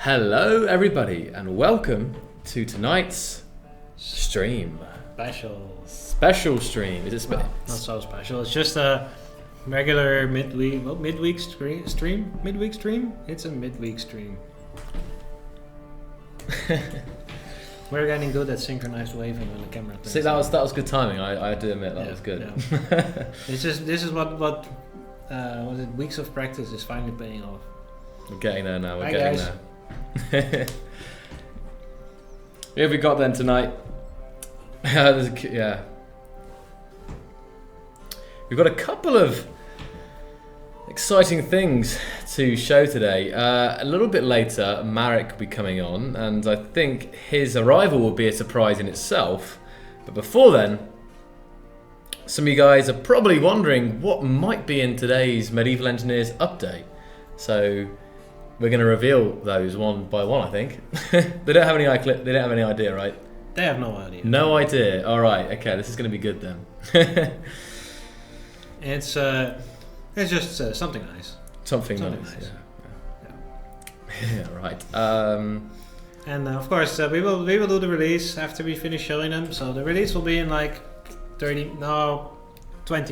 Hello everybody and welcome to tonight's stream. Special stream. Is it not so special. It's just a regular midweek stream. It's a midweek stream. We're getting good at synchronized waving when the camera turns. See, that was good timing. I do admit that was good. Yeah. This is what weeks of practice is finally paying off. We're getting there now. Hi, getting there. Who have we got then tonight? Yeah. We've got a couple of exciting things to show today. A little bit later, Marek will be coming on, and I think his arrival will be a surprise in itself. But before then, some of you guys are probably wondering what might be in today's Medieval Engineers update. So we're going to reveal those one by one, I think. They don't have any idea, right? They have no idea. No idea. All right. Okay. This is going to be good then. It's just something nice. Something nice. Yeah. Right. And of course, we will do the release after we finish showing them. So the release will be in like 20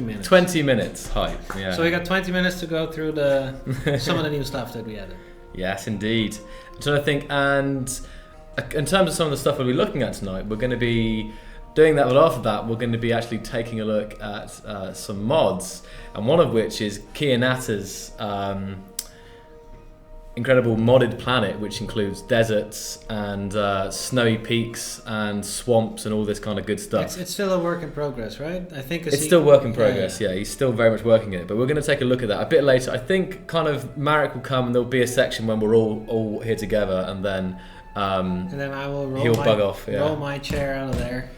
minutes. 20 minutes. Hype. Yeah. So we got 20 minutes to go through some of the new stuff that we added. Yes, indeed. I'm trying to think, and in terms of some of the stuff we'll be looking at tonight, we're going to be doing that, but after that, we're going to be actually taking a look at some mods, and one of which is Kianata's incredible modded planet, which includes deserts and snowy peaks and swamps and all this kind of good stuff. It's still a work in progress, right? I think it's still work in progress. Yeah, he's still very much working in it. But we're going to take a look at that a bit later. I think kind of Marek will come and there'll be a section when we're all here together, and then I will bug off. Yeah. Roll my chair out of there.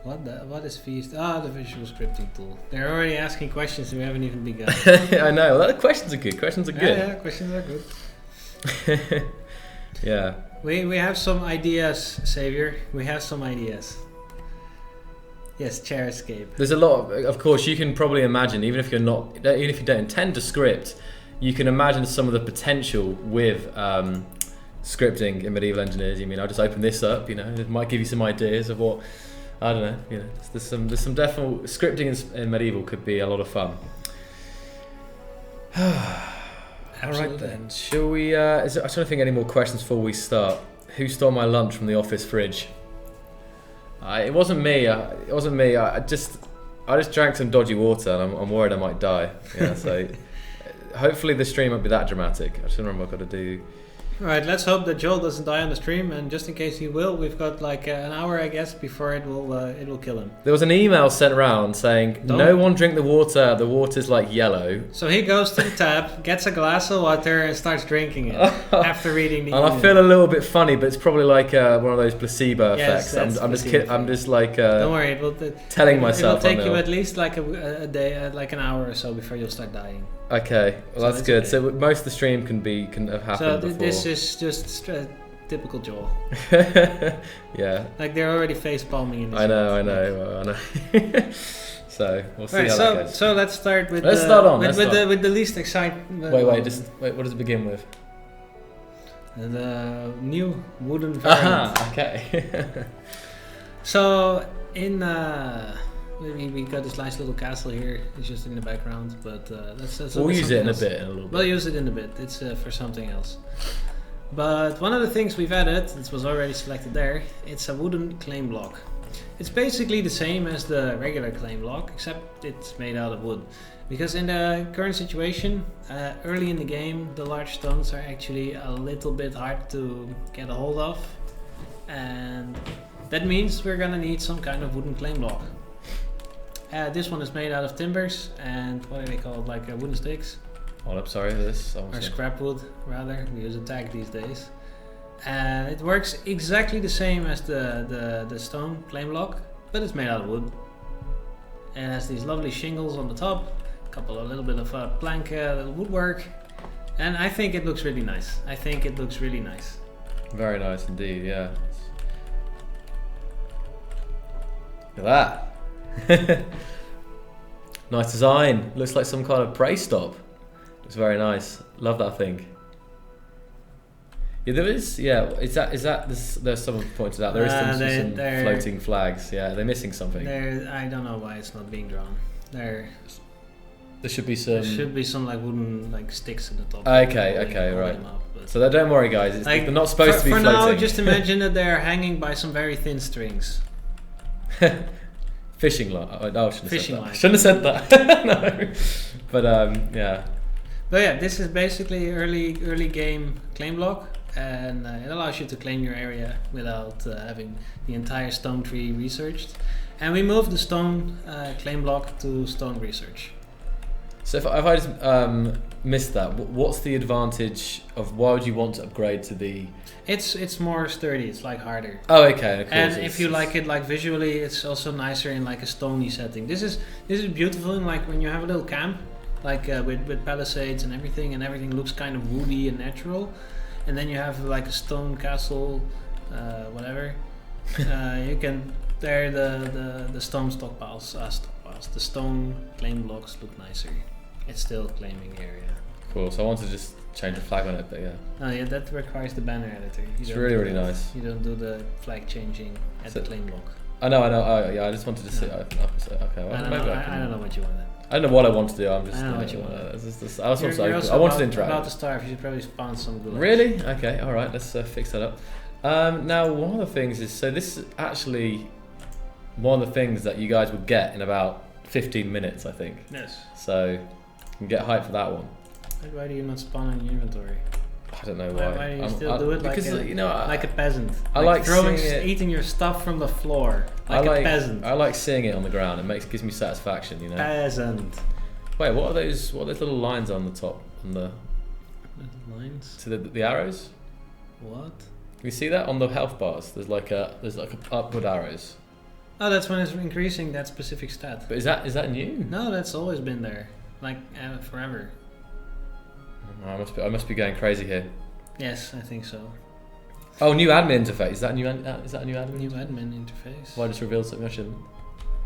What is Feast? The visual scripting tool. They're already asking questions and we haven't even begun. I know. Well, the questions are good. Yeah, questions are good. Yeah. We have some ideas, Savior. We have some ideas. Yes, chair escape. There's a lot of course, you can probably imagine, even if you don't intend to script, you can imagine some of the potential with scripting in Medieval Engineers. I'll just open this up, it might give you some ideas of what, I don't know, there's some definite scripting in Medieval could be a lot of fun. Alright then, shall we, I'm trying to think any more questions before we start. Who stole my lunch from the office fridge? It wasn't me, I just drank some dodgy water and I'm worried I might die. Yeah, so hopefully the stream won't be that dramatic. I just remember I've got to do. Alright, let's hope that Joel doesn't die on the stream, and just in case he will, we've got like an hour, I guess, before it will kill him. There was an email sent around saying, no one drink the water's like yellow. So he goes to the tap, gets a glass of water and starts drinking it after reading the email. And I feel a little bit funny, but it's probably like one of those placebo effects. I'm just like don't worry, telling myself it will take you at least like a day, like an hour or so before you'll start dying. Okay, well that's good. Okay. So most of the stream can have happened before. This is just typical Joel. Yeah. Like they're already face palming in this. I know. So we'll see how that goes. So let's start with with the least exciting. Wait. What does it begin with? The new wooden variant. Okay. So in we got this nice little castle here. It's just in the background, but we'll use it in a little bit. We'll use it in a bit. It's for something else. But one of the things we've added, it was already selected there, it's a wooden claim block. It's basically the same as the regular claim block, except it's made out of wood. Because in the current situation, early in the game, the large stones are actually a little bit hard to get a hold of. And that means we're gonna need some kind of wooden claim block. This one is made out of timbers and what do they call it, like wooden sticks? Or scrap wood, rather. We use a tag these days. And it works exactly the same as the stone claim block, but it's made out of wood. It has these lovely shingles on the top, a little bit of plank, little woodwork, and I think it looks really nice. Very nice indeed, yeah. Look at that. Nice design. Looks like some kind of brace stop. It's very nice. Love that thing. Yeah, there is. Yeah, there's someone pointed out there is some floating flags. Yeah, they're missing something. I don't know why it's not being drawn. There should be some. There should be some like wooden like sticks at the top. Okay, right. So don't worry, guys. They're not supposed to be floating. For now, just imagine that they're hanging by some very thin strings. Fishing line. Oh, I shouldn't have said that. No. But yeah. But yeah, this is basically early game claim block, and it allows you to claim your area without having the entire stone tree researched. And we moved the stone claim block to stone research. So if I just missed that, what's the advantage of why would you want to upgrade to the? It's more sturdy. It's like harder. Oh, okay. Of course. And if you like it like visually, it's also nicer in like a stony setting. This is beautiful in like when you have a little camp, like with palisades and everything looks kind of woody and natural. And then you have like a stone castle, whatever. You can there the stone stockpiles, the stone claim blocks look nicer. It's still claiming area. Cool. So I want to just change the flag on it, but yeah. Oh yeah, that requires the banner editor. It's really nice. You don't do the flag changing at the claim block. I know. Oh, yeah, I just wanted to see. Okay, well, I don't know what you wanted. I don't know what I want to do. I'm just. I don't know what you wanted. I wanted to interact. About to starve. You should probably spawn some good. Really? Okay. All right. Let's fix that up. Now, one of the things is this is actually one of the things that you guys would get in about 15 minutes, I think. Yes. So you can get hyped for that one. Why do you not spawn in your inventory? I don't know why. Why do you still do it because like a peasant? I like throwing, seeing it, eating your stuff from the floor like a peasant. I like seeing it on the ground. It gives me satisfaction, you know. Peasant. Wait, what are those little lines on the top on the lines? To the arrows? What? Can you see that on the health bars? There's like upward arrows. Oh, that's when it's increasing that specific stat. But is that new? No, that's always been there, like forever. I must be going crazy here. Yes, I think so. Oh, new admin interface. Is that a new admin? New admin interface. Well, I just revealed something I shouldn't.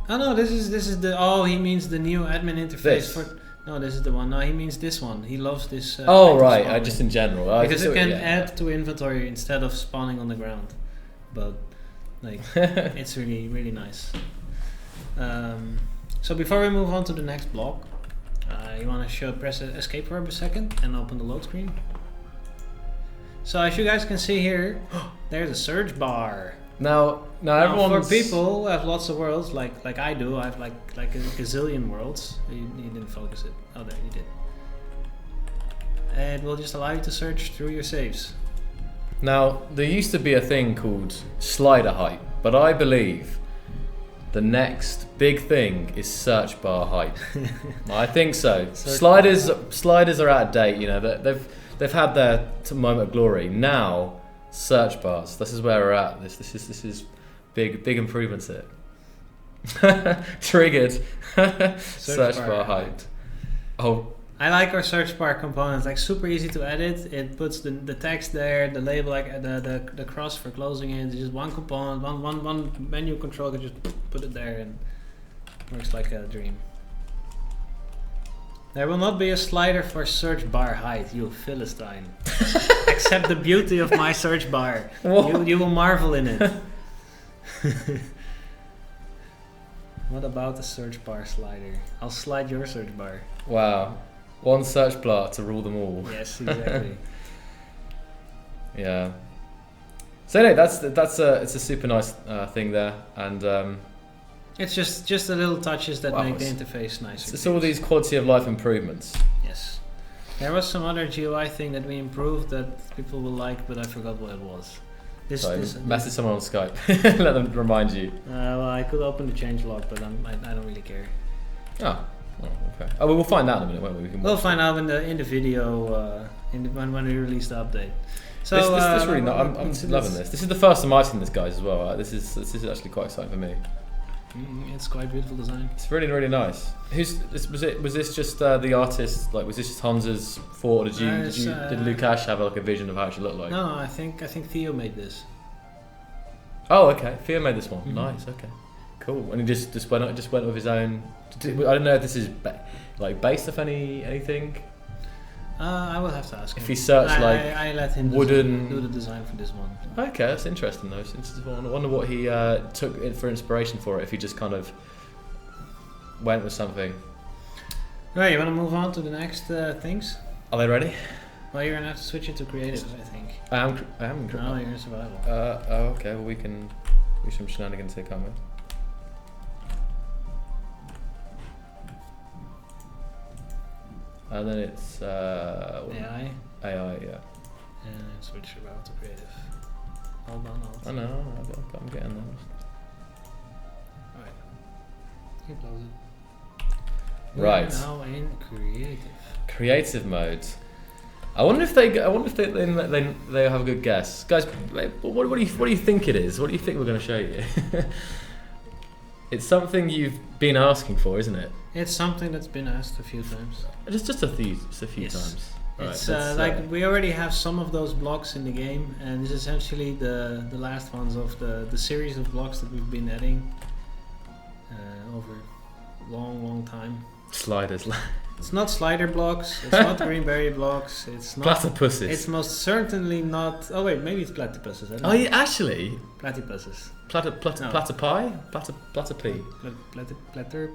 Oh no, this is the. Oh, he means the new admin interface this. No, this is the one. No, he means this one. He loves this. Right. Just in general. Because it can add to inventory instead of spawning on the ground. But like, it's really really nice. So before we move on to the next block, you want to press escape for a second and open the load screen. So as you guys can see here, there's a search bar. Now everyone. For people who have lots of worlds, like I do, I have like a gazillion worlds. You didn't focus it. Oh, there you did. It will just allow you to search through your saves. Now there used to be a thing called slider height, but I believe the next big thing is search bar height. I think so. Sliders are out of date. You know they've had their moment of glory. Now search bars. This is where we're at. This is big improvements here. Triggered. search bar height. Oh. I like our search bar components. Like super easy to edit. It puts the text there, the label, like the cross for closing it. It's just one component, one menu control. Can just put it there and works like a dream. There will not be a slider for search bar height, you Philistine. Accept the beauty of my search bar. You will marvel in it. What about the search bar slider? I'll slide your search bar. Wow. One search bar to rule them all. Yes, exactly. Yeah. So anyway, it's a super nice thing there, and it's just the little touches that make the interface nicer. It's all these quality of life improvements. Yes. There was some other GUI thing that we improved that people will like, but I forgot what it was. Message someone on Skype. Let them remind you. Well, I could open the changelog, but I don't really care. Oh, okay. Oh, we'll find out in a minute, won't we? We'll find out in the video when we release the update. So this really not. I'm loving this. This is the first time I've seen this, guys, as well. This is actually quite exciting for me. It's quite beautiful design. It's really really nice. Was this just the artist? Like, was this just Hans's thought? Or did Lukash have like a vision of how it should look like? No, I think Theo made this. Oh, okay. Theo made this one. Mm-hmm. Nice. Okay. Cool. And he just went with his own. I don't know if this is based off anything. I will have to ask him. If he searched I let him do the design for this one. Okay, that's interesting though. I wonder what he took it for inspiration for it. If he just kind of went with something. Right, you want to move on to the next things? Are they ready? Well, you're gonna have to switch it to creative, I think. I am. No, you're in survival. Okay. Well, we can do some shenanigans here, can't we? And then it's AI. AI, yeah. And switch survival to creative. Hold on. I know. I'm getting there. Alright. You close it. Right. We're now in creative. Creative mode. I wonder if they have a good guess, guys. What do you think it is? What do you think we're going to show you? It's something you've been asking for, isn't it? It's something that's been asked a few times. Just a few times. It's right, like we already have some of those blocks in the game, and it's essentially the last ones of the series of blocks that we've been adding over a long time. Sliders. It's not slider blocks. It's not greenberry blocks. It's not platypuses. It's most certainly not. Oh wait, maybe it's platypuses. I don't Oh, know. yeah, actually. Platypuses. Platypi? Platypi. Platter.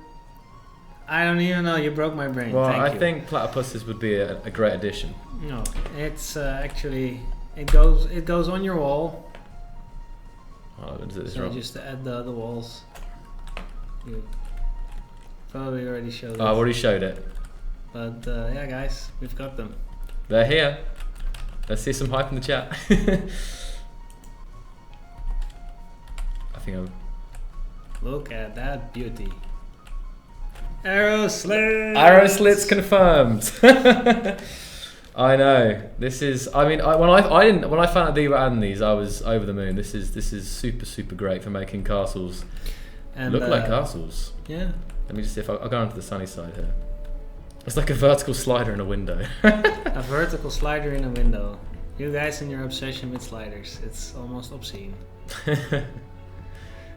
I don't even know. You broke my brain. Well, Thank I you. think platypuses would be a great addition. No, it's actually it goes on your wall. Oh, is it So wrong? just to add the other walls. You probably already showed it. Oh, I've already showed it. But yeah, guys, we've got them. They're here. Let's see some hype in the chat. I think I'm. Look at that beauty. Arrow slits. Arrow slits confirmed. I know. This is. I mean, when I found out that you were adding these, I was over the moon. This is super great for making castles And, look like castles. Yeah. Let me just see if I'll go onto the sunny side here. It's like a vertical slider in a window. A vertical slider in a window. You guys and your obsession with sliders. It's almost obscene.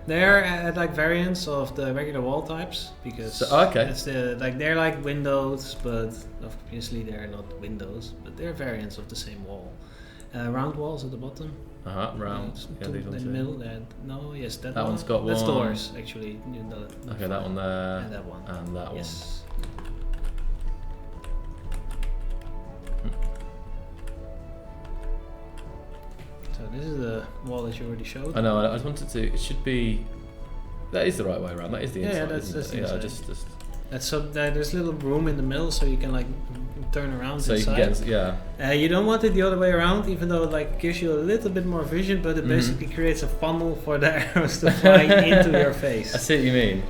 They're like variants of the regular wall types because it's they're like windows, but obviously they're not windows, but they're variants of the same wall. Round walls at the bottom. Round. Yeah, these in ones the here. middle. That That one. one's got That's one. doors actually. You know, Okay, that one there. And that one. And that Yes. So this is the wall that you already showed. I know. I just wanted to. It should be. That is the right way around. That is the inside. Yeah, that's isn't the it? Yeah, inside. just. That's so there's a little room in the middle, so you can like turn around. So inside. you can get. Yeah. You don't want it the other way around, even though it like gives you a little bit more vision, but it Mhm. basically creates a funnel for the arrows to fly into your I face. see what you mean.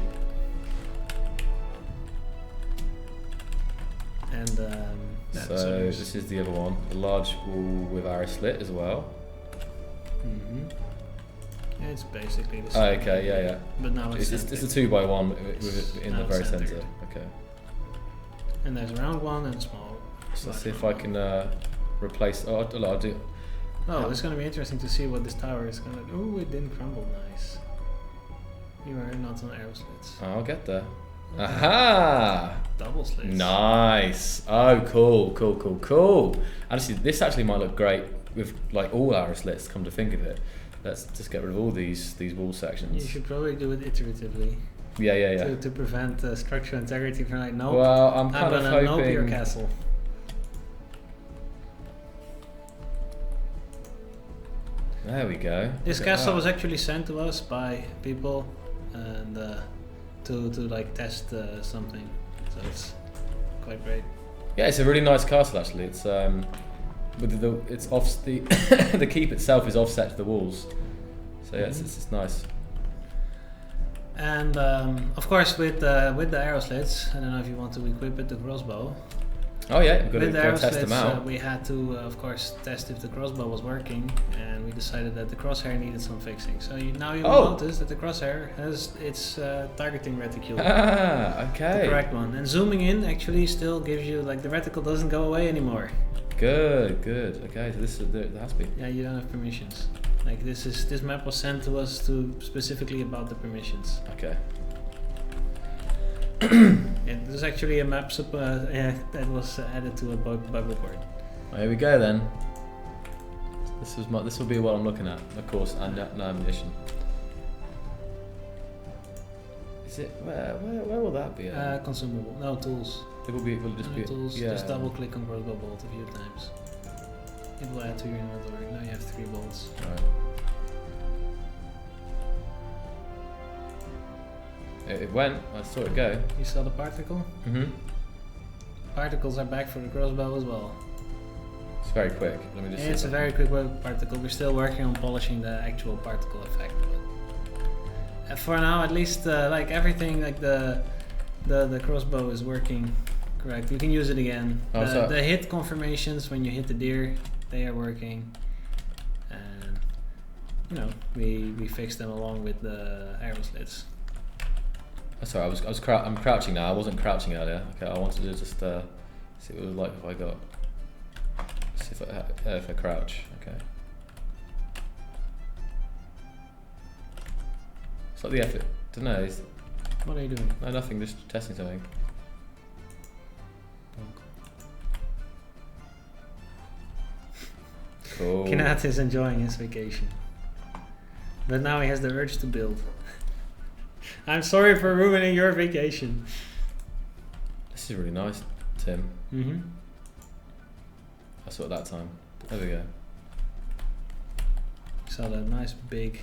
And So this is the other one, the large wall with arrow slit as well. Yeah, it's basically the Oh, same. okay, yeah. But now it's It's a centered. 2x1 with it in Now the very it's centered. centre. Okay. And there's a round one and a small. So let's see if I can replace. Oh, I'll do. Oh, it's gonna be interesting to see what this tower is gonna do. Oh, it didn't crumble. Nice. You are not on arrow slits. I'll get there. Aha! Double slits. Nice. Oh, cool. Actually, this actually might look great with like all arrow slits. Come to think of it, let's just get rid of all these wall sections. You should probably do it iteratively. Yeah. To prevent structural integrity from like, nope. Well, I'm kind of gonna nope your hoping. castle. There we go. This Look at castle that. was actually sent to us by people, and to like test something. So it's quite great. Yeah, it's a really nice castle actually. It's with it's off the the keep itself is offset to the walls. So yeah, it's nice. And of course, with the arrow slits, I don't know if you want to equip it the crossbow. Oh yeah, we've got With to the go arrow test them slits, out. we had to, of course, test if the crossbow was working, and we decided that the crosshair needed some fixing. So now you will notice that the crosshair has its targeting reticule. Ah, okay. The correct one. And zooming in actually still gives you, like, the reticle doesn't go away anymore. Good. Okay, so this is there has to be. Yeah, you don't have permissions. Like, this map was sent to us specifically about the permissions. Okay. Yeah, there's actually a map that was added to a bug report. Well, here we go then. This will be what I'm looking at, of course, and no ammunition. Is it where will that be? Consumable. No tools. It will just be tools. yeah. Just double click on crossbow bolt a few times. It will add to your inventory. Now you have 3 bolts. Right. It went. I saw it go. You saw the particle? Mhm. Particles are back for the crossbow as well. It's very quick. Let me just. It's a very quick particle. We're still working on polishing the actual particle effect. But for now, at least, like everything, like the crossbow is working correct. You can use it again. The hit confirmations when you hit the deer, they are working, and you know we fixed them along with the arrow slits. Sorry, I'm crouching now. I wasn't crouching earlier. Okay, I wanted to just see what it was like if I got. See if I crouch. Okay. It's like the effort. Don't know. What are you doing? No, nothing. Just testing something. Cool. Kinat is enjoying his vacation, but now he has the urge to build. I'm sorry for ruining your vacation. This is really nice, Tim. Mm-hmm. I saw it that time. There we go. Saw that nice big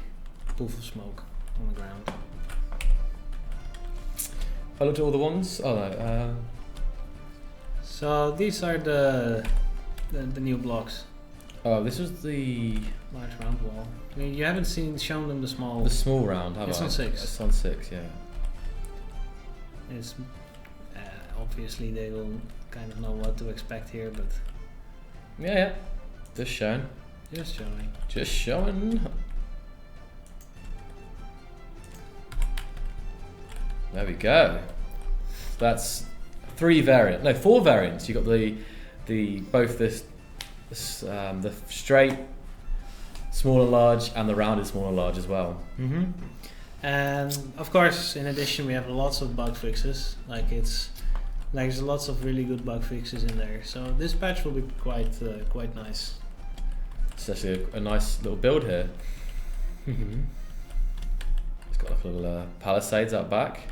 poof of smoke on the ground. If I looked at all the ones, oh no. So these are the new blocks. Oh, this was the Large round wall. I mean, you haven't shown them the small. small round, have I? It's on 6. It's on 6, yeah. It's obviously they will kind of know what to expect here, but Yeah. Just showing. just showing. Just showing. There we go. So that's 4 variants. You got the both the straight small and large, and the rounded small and large as well. Mm-hmm. And of course, in addition, we have lots of bug fixes. There's lots of really good bug fixes in there. So this patch will be quite nice. It's actually a nice little build here. Mm-hmm. It's got like little palisades out back.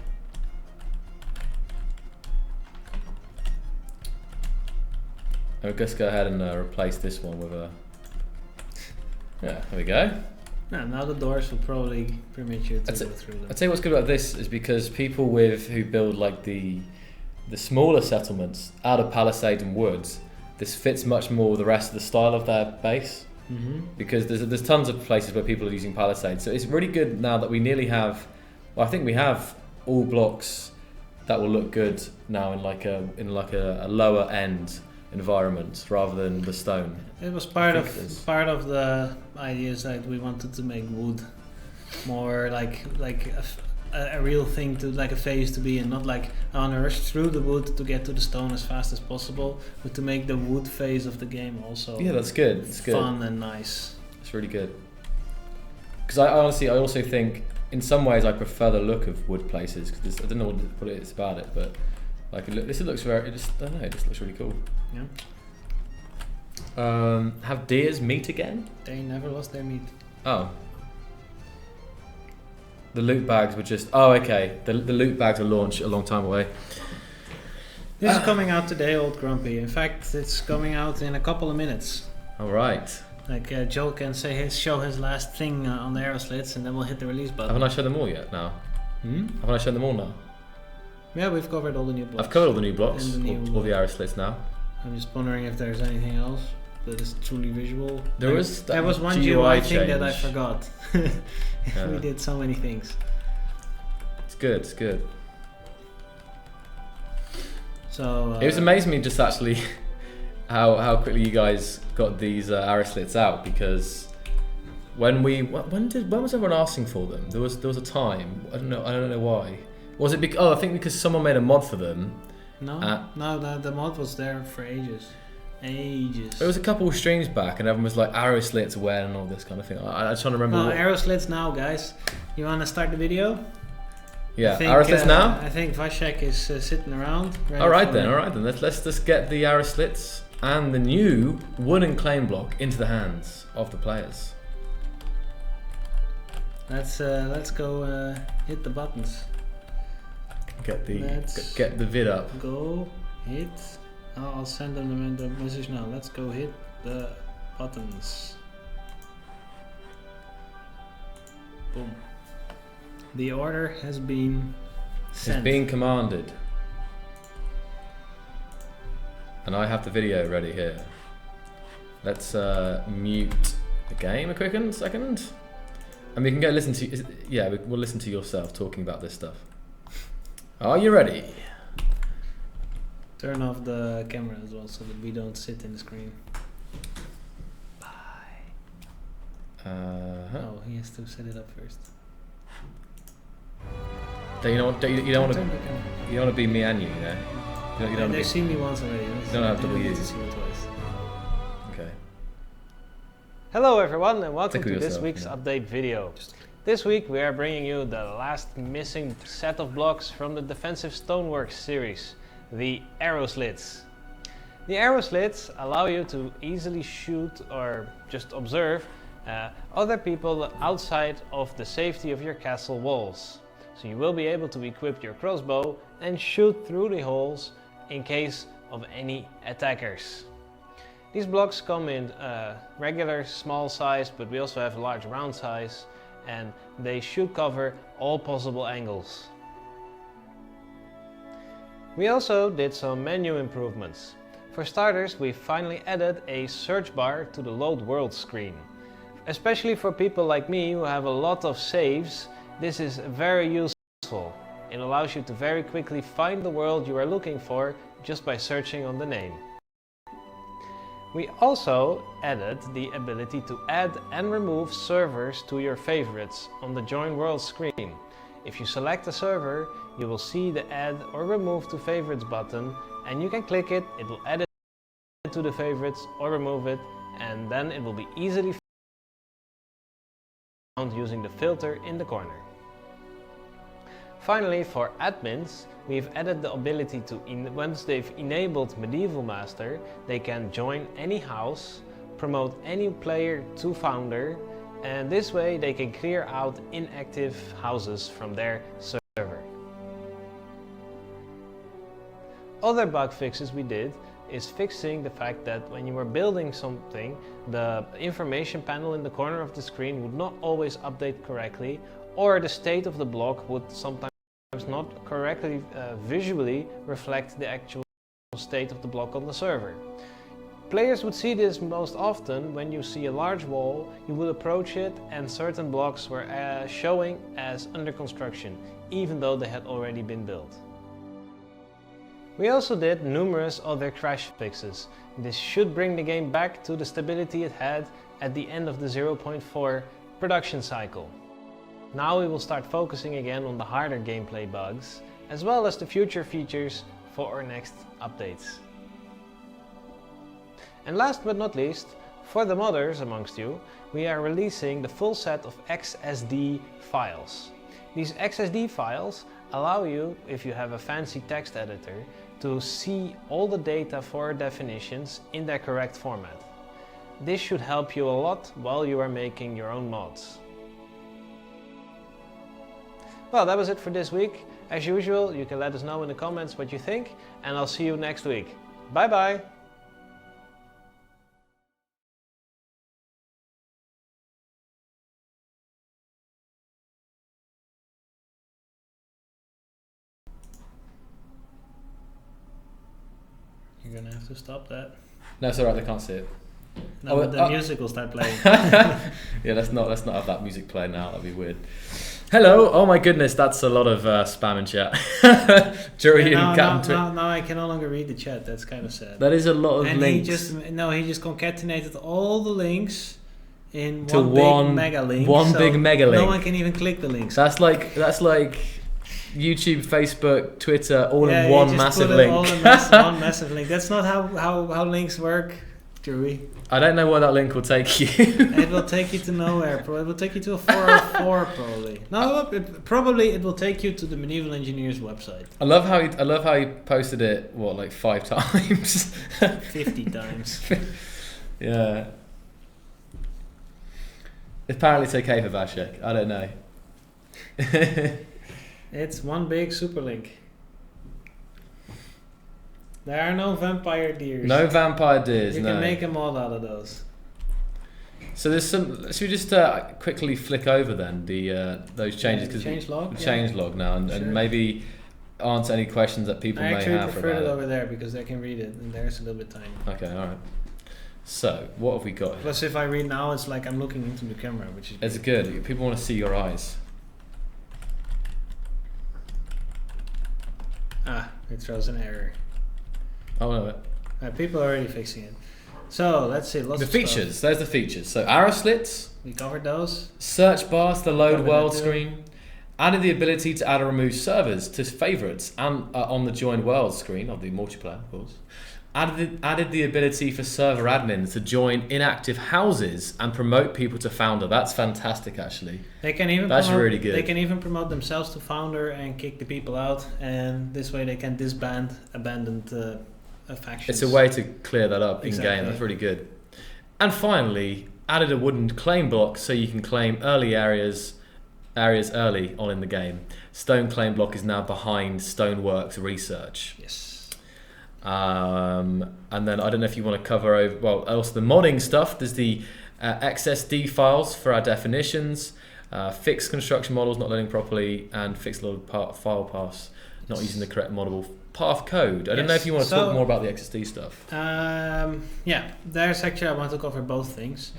I'll just go ahead and replace this one with a. Yeah, there we go. Now the doors will probably permit you to go through them. I'd say what's good about this is because people who build like the smaller settlements out of palisades and woods, this fits much more with the rest of the style of their base. Mm-hmm. Because there's tons of places where people are using palisades, so it's really good now that we nearly have. Well, I think we have all blocks that will look good now in like a lower end environment rather than the stone. It was part of the ideas that we wanted to make wood more like a real thing, to like a phase to be in, not like I want to rush through the wood to get to the stone as fast as possible, but to make the wood phase of the game also that's good. It's fun and nice. It's really good. Because I also think in some ways I prefer the look of wood places, because I don't know what it is about it, but like this looks very. I don't know. It just looks really cool. Yeah. Have deers meat again? They never lost their meat. Oh. The loot bags were just. Oh, okay. The loot bags were launched a long time away. This is coming out today, Old Grumpy. In fact, it's coming out in a couple of minutes. All right. Like Joe can show his last thing on the arrow slits, and then we'll hit the release button. Haven't I shown them all yet? Now. Haven't I shown them all now? Yeah, we've covered all the new blocks. I've covered all the new blocks, And all the arrow slits now. I'm just wondering if there's anything else that is truly visual. There was one GUI thing that I forgot. We did so many things. It's good. So it was amazing me just actually how quickly you guys got these arrow slits out, because when was everyone asking for them? There was a time. I don't know why. Was it I think because someone made a mod for them. No, the mod was there for ages. It was a couple of streams back, and everyone was like arrow slits when and all this kind of thing. I'm trying to remember. Arrow slits now, guys. You want to start the video? Yeah, arrow slits now? I think Vashek is sitting around. Alright then. Let's just get the arrow slits and the new wooden claim block into the hands of the players. Let's go hit the buttons. Get the vid up. Go hit. I'll send them the message now. Let's go hit the buttons. Boom. The order has been sent. It's being commanded. And I have the video ready here. Let's mute the game a quick second. And we can go listen to, we'll listen to yourself talking about this stuff. Are you ready? Turn off the camera as well so that we don't sit in the screen. Bye. Oh, he has to set it up first. You don't want to be me and you, They've seen me once already. You don't have to be you. See me twice. Okay. Hello everyone and welcome to yourself, this week's update video. This week we are bringing you the last missing set of blocks from the Defensive Stoneworks series, the arrow slits. The arrow slits allow you to easily shoot or just observe other people outside of the safety of your castle walls. So you will be able to equip your crossbow and shoot through the holes in case of any attackers. These blocks come in regular small size, but we also have a large round size, and they should cover all possible angles. We also did some menu improvements. For starters, we finally added a search bar to the load world screen. Especially for people like me who have a lot of saves, this is very useful. It allows you to very quickly find the world you are looking for just by searching on the name. We also added the ability to add and remove servers to your favorites on the Join World screen. If you select a server, you will see the Add or Remove to Favorites button, and you can click it, it will add it to the favorites or remove it, and then it will be easily found using the filter in the corner. Finally, for admins, we've added the ability to, once they've enabled Medieval Master, they can join any house, promote any player to founder, and this way they can clear out inactive houses from their server. Other bug fixes we did is fixing the fact that when you were building something, the information panel in the corner of the screen would not always update correctly, or the state of the block would sometimes not correctly visually reflect the actual state of the block on the server. Players would see this most often when you see a large wall, you would approach it and certain blocks were showing as under construction, even though they had already been built. We also did numerous other crash fixes. This should bring the game back to the stability it had at the end of the 0.4 production cycle. Now we will start focusing again on the harder gameplay bugs, as well as the future features for our next updates. And last but not least, for the modders amongst you, we are releasing the full set of XSD files. These XSD files allow you, if you have a fancy text editor, to see all the data for definitions in their correct format. This should help you a lot while you are making your own mods. Well, that was it for this week. As usual, you can let us know in the comments what you think, and I'll see you next week. Bye bye! You're gonna have to stop that. No, it's alright, they can't see it. No, but the music will start playing. Yeah, let's not have that music play now, that'd be weird. Hello, oh my goodness, that's a lot of spam in chat. Now I can no longer read the chat, that's kind of sad. That is a lot of and links. He just concatenated all the links in to one big mega link. Big mega link. No one can even click the links. That's like YouTube, Facebook, Twitter, all in one massive link. One massive link. That's not how links work. Chewy. I don't know where that link will take you. It will take you to nowhere. It will take you to a 404 probably. No, it will take you to the Medieval Engineers website. I love how he posted it. What, like 5 times? 50 times. Yeah. Apparently it's okay for Vashek. I don't know. It's one big super link. There are no vampire deers. No vampire deers. You no. can make a mod out of those. So there's some. Should we just quickly flick over then those changes? The change log. Change log now, and, Sure. and maybe answer any questions that people I may actually have prefer about it it. over there because they can read it, and there's a little bit tiny. Okay, all right. So what have we got here? Plus, if I read now, it's like I'm looking into the camera, which is It's good. People want to see your eyes. it throws an error. Oh no. People are already fixing it. So let's see. Lots The of features. stuff. There's the features. So arrow slits, We covered those. search bars to load Covered world that too. screen, added the ability to add or remove servers to favorites and on the join world screen of the multiplayer, of course. Added the ability for server admins to join inactive houses and promote people to founder. That's fantastic, actually. They can even That's promote, really good. They can even promote themselves to founder and kick the people out, and this way they can disband abandoned factions. It's a way to clear that up in Exactly. game. That's really good. And finally, added a wooden claim block so you can claim early areas early on in the game. Stone claim block is now behind Stoneworks research. Yes. And then I don't know if you want to cover over, well, also the modding stuff. There's the XSD files for our definitions, fixed construction models not loading properly, and fixed load file paths not using the correct moddable path code. I don't know if you want to talk more about the XSD stuff. Yeah, there's actually, I want to cover both things.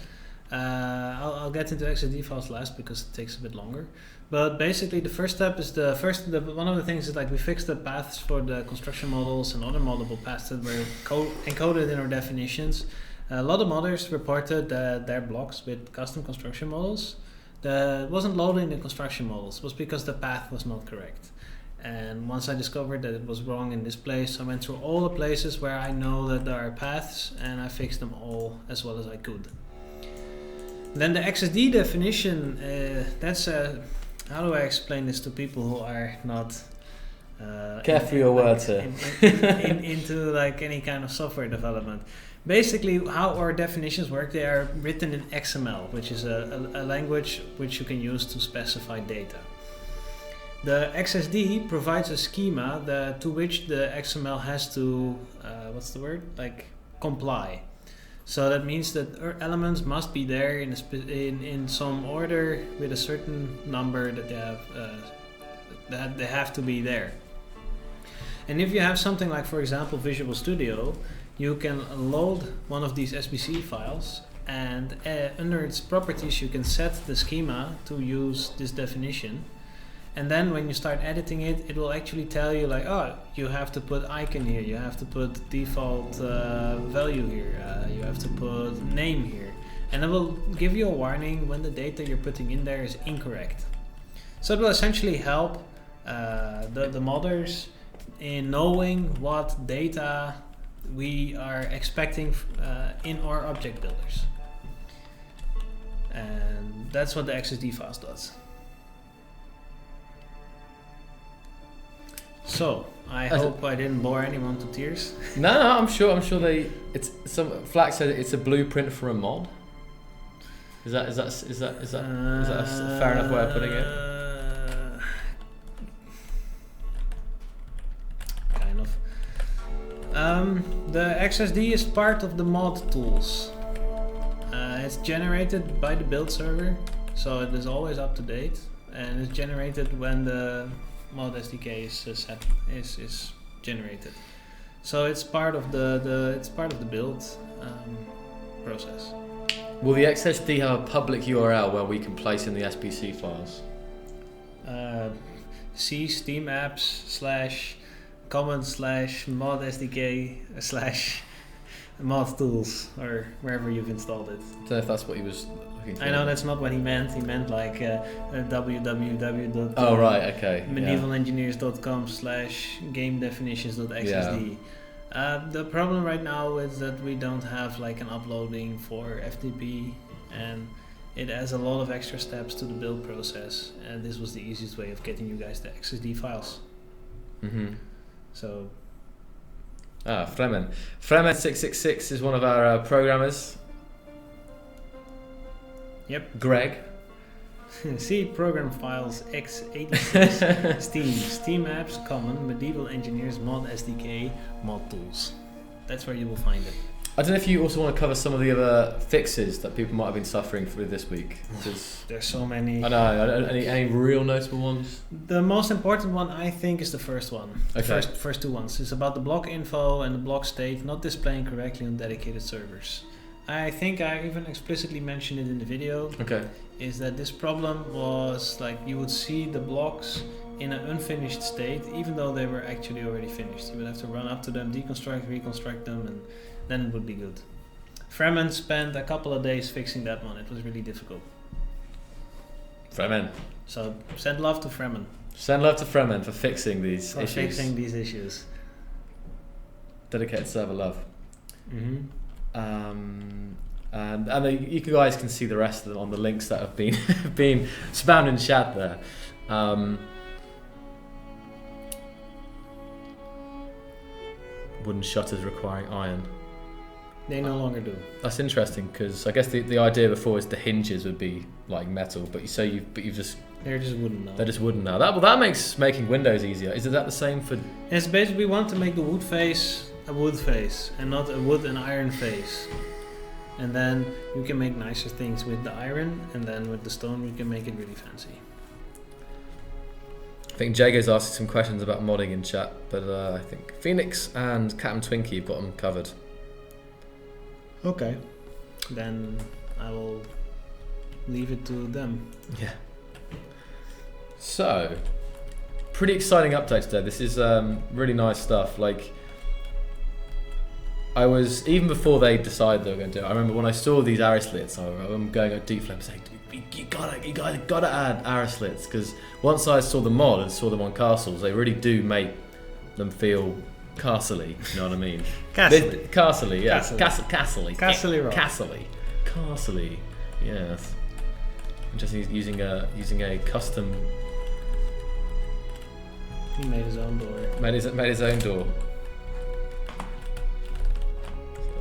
I'll get into XSD files last because it takes a bit longer. But basically, the first step is one of the things is like we fixed the paths for the construction models and other moddable paths that were encoded in our definitions. A lot of modders reported that their blocks with custom construction models that wasn't loading the construction models was because the path was not correct. And once I discovered that it was wrong in this place, I went through all the places where I know that there are paths and I fixed them all as well as I could. Then the XSD definition, that's how do I explain this to people who are not Careful your words here. into like any kind of software development. Basically, how our definitions work, they are written in XML, which is a language which you can use to specify data. The XSD provides a schema to which the XML has to, comply. So that means that elements must be there in some order with a certain number that they have to be there. And if you have something like, for example, Visual Studio, you can load one of these SBC files, and under its properties you can set the schema to use this definition. And then when you start editing it, it will actually tell you like, oh, you have to put icon here, you have to put default value here, you have to put name here. And it will give you a warning when the data you're putting in there is incorrect. So it will essentially help the modders in knowing what data we are expecting in our object builders. And that's what the XSD files does. So I hope I didn't bore anyone to tears. No, I'm sure Flack said it's a blueprint for a mod. Is that a fair enough way of putting it? Kind of. The XSD is part of the mod tools. It's generated by the build server, so it is always up to date, and it's generated when the mod SDK is generated. So it's part of the build process. Will the XSD have a public URL where we can place in the SBC files? See Steam apps /common/mod SDK /mod tools, or wherever you've installed it. I don't know if that's what he was looking for. I know that's not what he meant. He meant like www. Oh right, okay. medievalengineers.com/gamedefinitions.xsd. The problem right now is that we don't have like an uploading for FTP, and it has a lot of extra steps to the build process, and this was the easiest way of getting you guys the XSD files. Mm-hmm. So Fremen. Fremen666 is one of our programmers. Yep. Greg. See program files x86 Steam apps common medieval engineers mod SDK mod tools. That's where you will find it. I don't know if you also want to cover some of the other fixes that people might have been suffering through this week. There's so many. I know. Any real notable ones? The most important one, I think, is the first one. Okay. First two ones. It's about the block info and the block state not displaying correctly on dedicated servers. I think I even explicitly mentioned it in the video. Okay. Is that this problem was like you would see the blocks in an unfinished state, even though they were actually already finished. You would have to run up to them, deconstruct, reconstruct them, and then it would be good. Fremen spent a couple of days fixing that one. It was really difficult. Fremen. So send love to Fremen. Send love to Fremen for fixing these issues. Fixing these issues. Dedicated server love. Mm-hmm. And you guys can see the rest of them on the links that have been been spammed in chat there. Wooden shutters requiring iron. They no longer do. That's interesting because I guess the idea before is the hinges would be like metal, but you've just They're just wooden now. they're just wooden now. That makes making windows easier. Is that the same for? It's basically we want to make the wood face a wood face and not a wood and iron face. And then you can make nicer things with the iron, and then with the stone we can make it really fancy. I think Jago's asking some questions about modding in chat, but I think Phoenix and Captain Twinkie have got them covered. Okay. Then I will leave it to them. Yeah. So, pretty exciting update today. This is really nice stuff. Like, I was, even before they decided they were going to do it, I remember when I saw these arrow slits, I'm going at Deep Flame saying, you gotta add arrow slits, because once I saw the mod and saw them on castles, they really do make them feel castle-y, you know what I mean? Castle-y. Yeah. Castle-y. Castle-y. Rock. Castle-y, yes. Interesting, using a custom... He made his own door. Made his own door.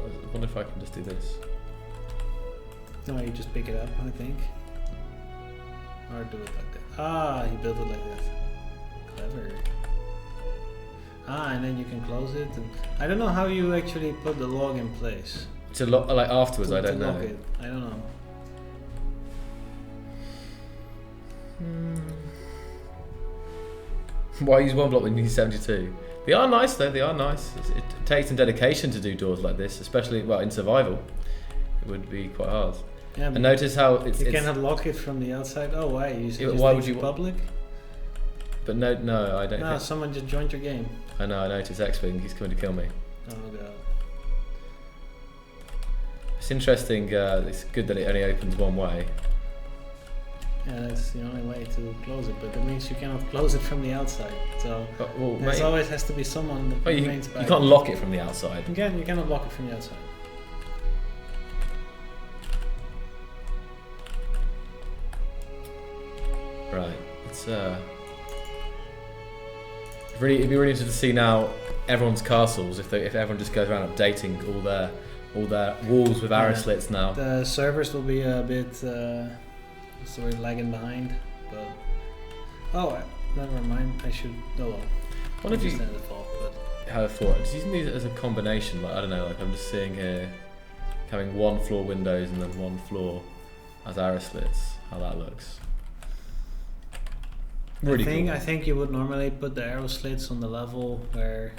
I wonder if I can just do this. No, you just pick it up, I think. Or do it like that. Ah, he built it like that. Clever. Ah, and then you can close it. And I don't know how you actually put the log in place. To like afterwards, I don't know. Lock it. I don't know. Why use one block when you need 72? They are nice though, they are nice. It takes some dedication to do doors like this, especially in survival. It would be quite hard. Yeah, and notice how it's... cannot lock it from the outside. Oh, why? Why would you... public? But no, I don't think... someone just joined your game. I know, I noticed X-Wing, he's coming to kill me. Oh god. It's interesting, it's good that it only opens one way. Yeah, that's the only way to close it, but that means you cannot close it from the outside. So there always has to be someone that remains back. You can't lock it from the outside. You cannot lock it from the outside. Right, it's it'd be really interesting to see now everyone's castles if everyone just goes around updating all their walls with arrow slits now. The servers will be a bit lagging behind, but never mind. I should. Oh well. What if you had a thought? But had a thought? Just using these as a combination, like I don't know, like I'm just seeing here having one floor windows and then one floor as arrow slits. How that looks. Really cool. I think you would normally put the arrow slits on the level where,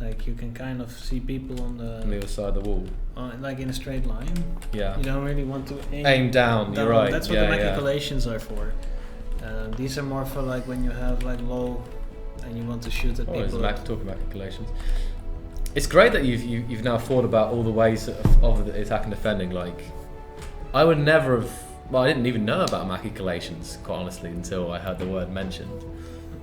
like, you can kind of see people on the other side of the wall, like in a straight line. Yeah. You don't really want to aim down. You're right. That's what the maculations are for. These are more for like when you have like low and you want to shoot at people. Talking maculations. It's great that you've now thought about all the ways of the attack and defending. Like, I would never have. Well, I didn't even know about maculations, quite honestly, until I heard the word mentioned.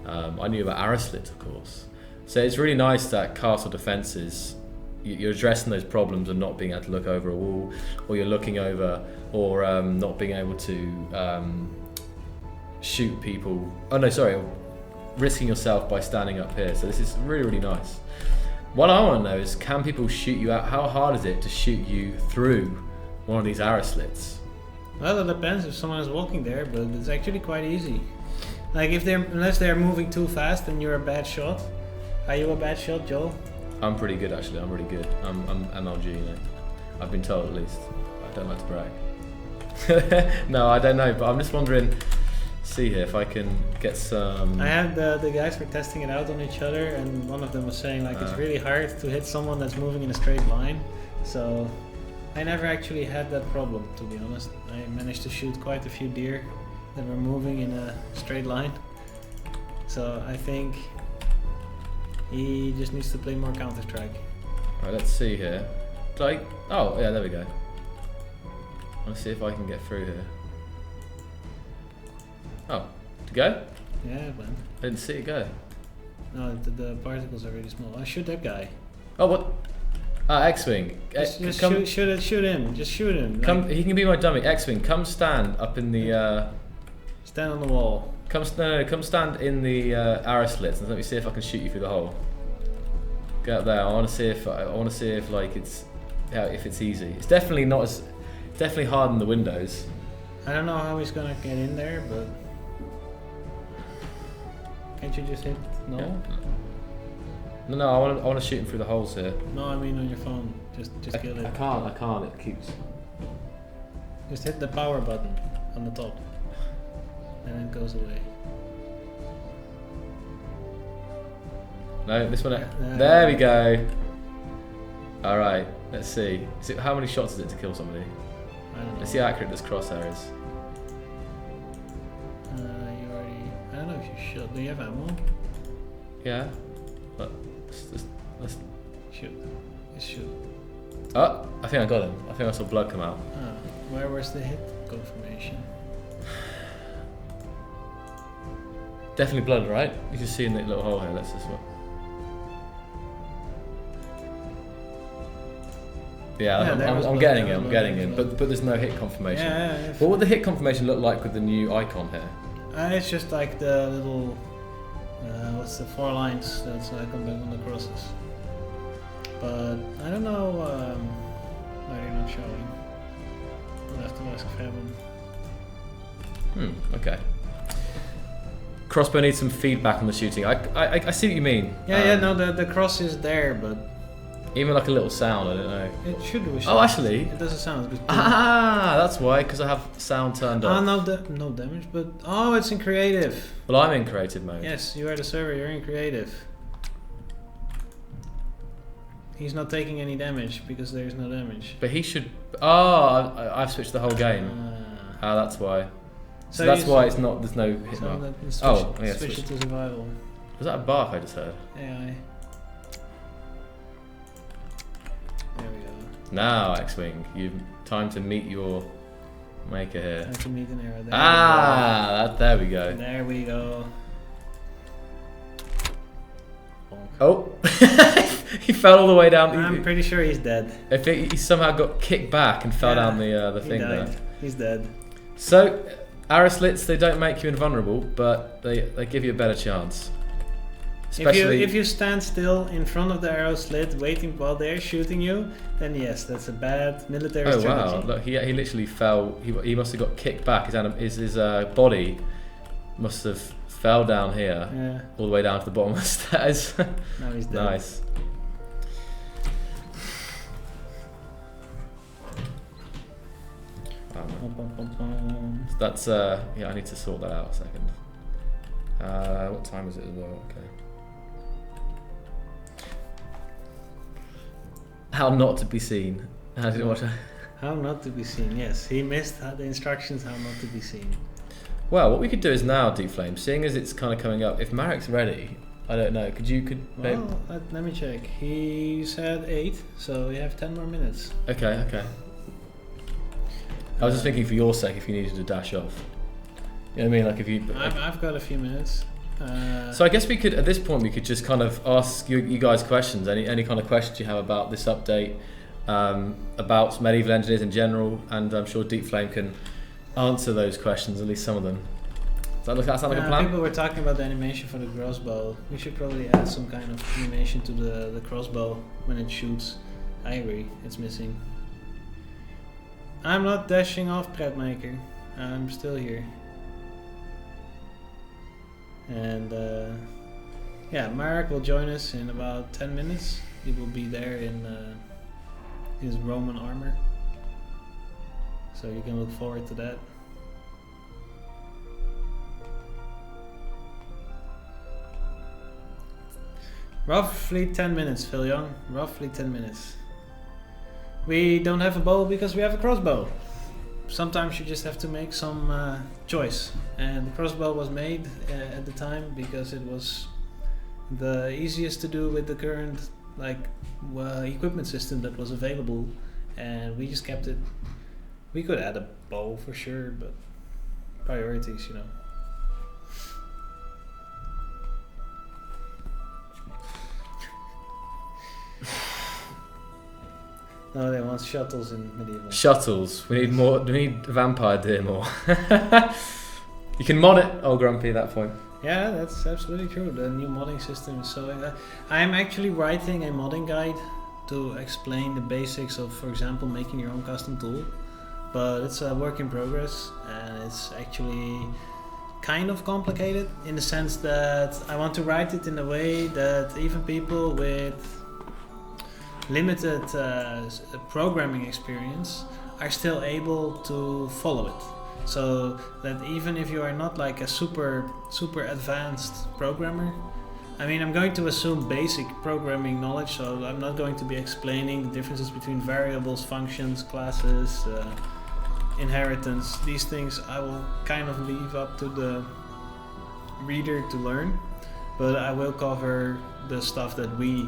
I knew about arrow slits, of course. So it's really nice that castle defences you're addressing those problems of not being able to look over a wall, or you're looking over, or not being able to shoot people. Oh no, sorry, risking yourself by standing up here. So this is really, really nice. What I want to know is, can people shoot you out? How hard is it to shoot you through one of these arrow slits? Well, it depends if someone is walking there, but it's actually quite easy. Like unless they're moving too fast and you're a bad shot. Are you a bad shot, Joel? I'm pretty good actually. I'm really good. I'm MLG, you know. I've been told at least. I don't like to brag. No, I don't know, but I'm just wondering. See here if I can get some. I had the guys were testing it out on each other, and one of them was saying like it's really hard to hit someone that's moving in a straight line. So I never actually had that problem, to be honest. I managed to shoot quite a few deer that were moving in a straight line. So I think he just needs to play more Counter-Strike. Alright, let's see here. Like, oh yeah, there we go. Let's see if I can get through here. Oh, to go? Yeah, it went. I didn't see it go. No, the particles are really small. I shoot that guy. Oh, what? X-Wing. Just shoot him. Just shoot him. Come, he can be my dummy. X-Wing, come stand up in the. Stand on the wall. Come stand in the arrow slits and let me see if I can shoot you through the hole. Go up there. I want to see if like it's, if it's easy. It's definitely not as, definitely hard in the windows. I don't know how he's gonna get in there, but can't you just hit no? Yeah. No, I want to shoot him through the holes here. No, I mean on your phone. Just kill it. I can't. It keeps. Just hit the power button on the top, and it goes away. No, this one. There we go. All right. Let's see. How many shots is it to kill somebody? I don't know. Let's see how accurate this crosshair is. You already. I don't know if you shot. Do you have ammo? Yeah. But let's shoot. Just shoot. Oh, I think I got him. I think I saw blood come out. Where was the hit confirmation? Definitely blood, right? You can see in the little hole here. Let's just. Yeah, I'm getting it. I'm getting it. But there's no hit confirmation. Yeah. What would the hit confirmation look like with the new icon here? It's just like the little. What's the 4 lines that's like on the crosses. But I don't know why they're not showing. I'll have to ask Fabian. Okay. Crossbow needs some feedback on the shooting. I see what you mean. Yeah, no, the cross is there, but even like a little sound, I don't know. it should do a sound. Oh, actually, it does a sound. that's why, because I have sound turned off. No damage, but it's in creative. Well, I'm in creative mode. Yes, you are the server. You're in creative. He's not taking any damage because there's no damage. But he should. I've switched the whole game. That's why. So that's why it's not. There's no hit mark. Switch it to survival. Was that a bark I just heard? AI. There we go. Now, X-Wing, you've time to meet your maker here. I can meet an arrow there. There we go. There we go. Oh, he fell all the way down. I'm pretty sure he's dead. He somehow got kicked back and fell down the thing there. He's dead. So, arrow slits, they don't make you invulnerable, but they give you a better chance. Especially if you stand still in front of the arrow slit, waiting while they're shooting you, then yes, that's a bad military strategy. Oh wow! Look, he literally fell. He must have got kicked back. His body must have fell down here, all the way down to the bottom of the stairs. Now he's dead. Nice. That's yeah. I need to sort that out a second. What time is it as well? Okay. How not to be seen. How not to be seen. Yes, he missed the instructions. How not to be seen. Well, what we could do is now, Deep Flame, seeing as it's kind of coming up. If Marek's ready, I don't know. Well, let me check. He said 8, so we have 10 more minutes. Okay. I was just thinking for your sake, if you needed to dash off. You know what I mean? Like if you. I've got a few minutes. So I guess we could, at this point, we could just kind of ask you guys questions. Any kind of questions you have about this update, about medieval engineers in general, and I'm sure Deep Flame can answer those questions, at least some of them. Does that sound like a plan? People were talking about the animation for the crossbow. We should probably add some kind of animation to the crossbow when it shoots. I agree, it's missing. I'm not dashing off, Pretmaker. I'm still here. And yeah, Marek will join us in about 10 minutes. He will be there in his Roman armor. So you can look forward to that. Roughly 10 minutes, Phil Young. Roughly 10 minutes. We don't have a bow because we have a crossbow. Sometimes you just have to make some choice. And the crossbow was made at the time because it was the easiest to do with the current equipment system that was available. And we just kept it. We could add a bow for sure, but priorities, you know. No, they want shuttles in medieval. Shuttles. We need more. We need Vampire Deer more. You can mod it. Oh, Grumpy, at that point. Yeah, that's absolutely true. The new modding system is so. I'm actually writing a modding guide to explain the basics of, for example, making your own custom tool. But it's a work in progress, and it's actually kind of complicated in the sense that I want to write it in a way that even people with limited programming experience are still able to follow it. So that even if you are not like a super advanced programmer, I mean, I'm going to assume basic programming knowledge, so I'm not going to be explaining the differences between variables, functions, classes, inheritance. These things I will kind of leave up to the reader to learn, but I will cover the stuff that we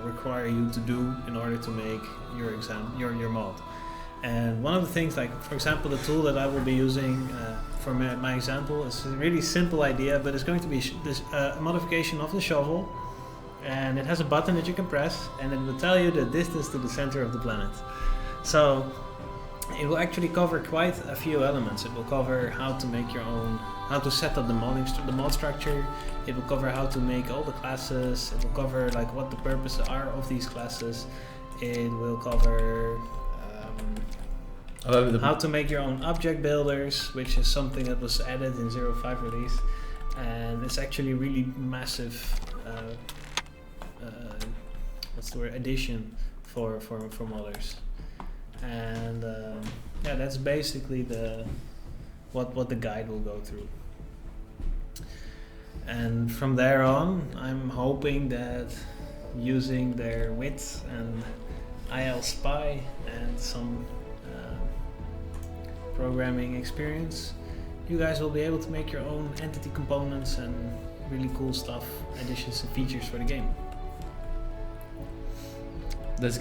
require you to do in order to make your mod. And one of the things, like for example, the tool that I will be using for my example is a really simple idea, but it's going to be a modification of the shovel, and it has a button that you can press, and it will tell you the distance to the center of the planet. So it will actually cover quite a few elements. It will cover how to make your own, how to set up the mod structure. It will cover how to make all the classes. It will cover like what the purposes are of these classes. It will cover how to make your own object builders, which is something that was added in 0.5 release, and it's actually really massive. What's the word? Addition for modders. And yeah, that's basically what the guide will go through. And from there on, I'm hoping that using their wit and IL Spy and some programming experience, you guys will be able to make your own entity components and really cool stuff, additions and features for the game. There's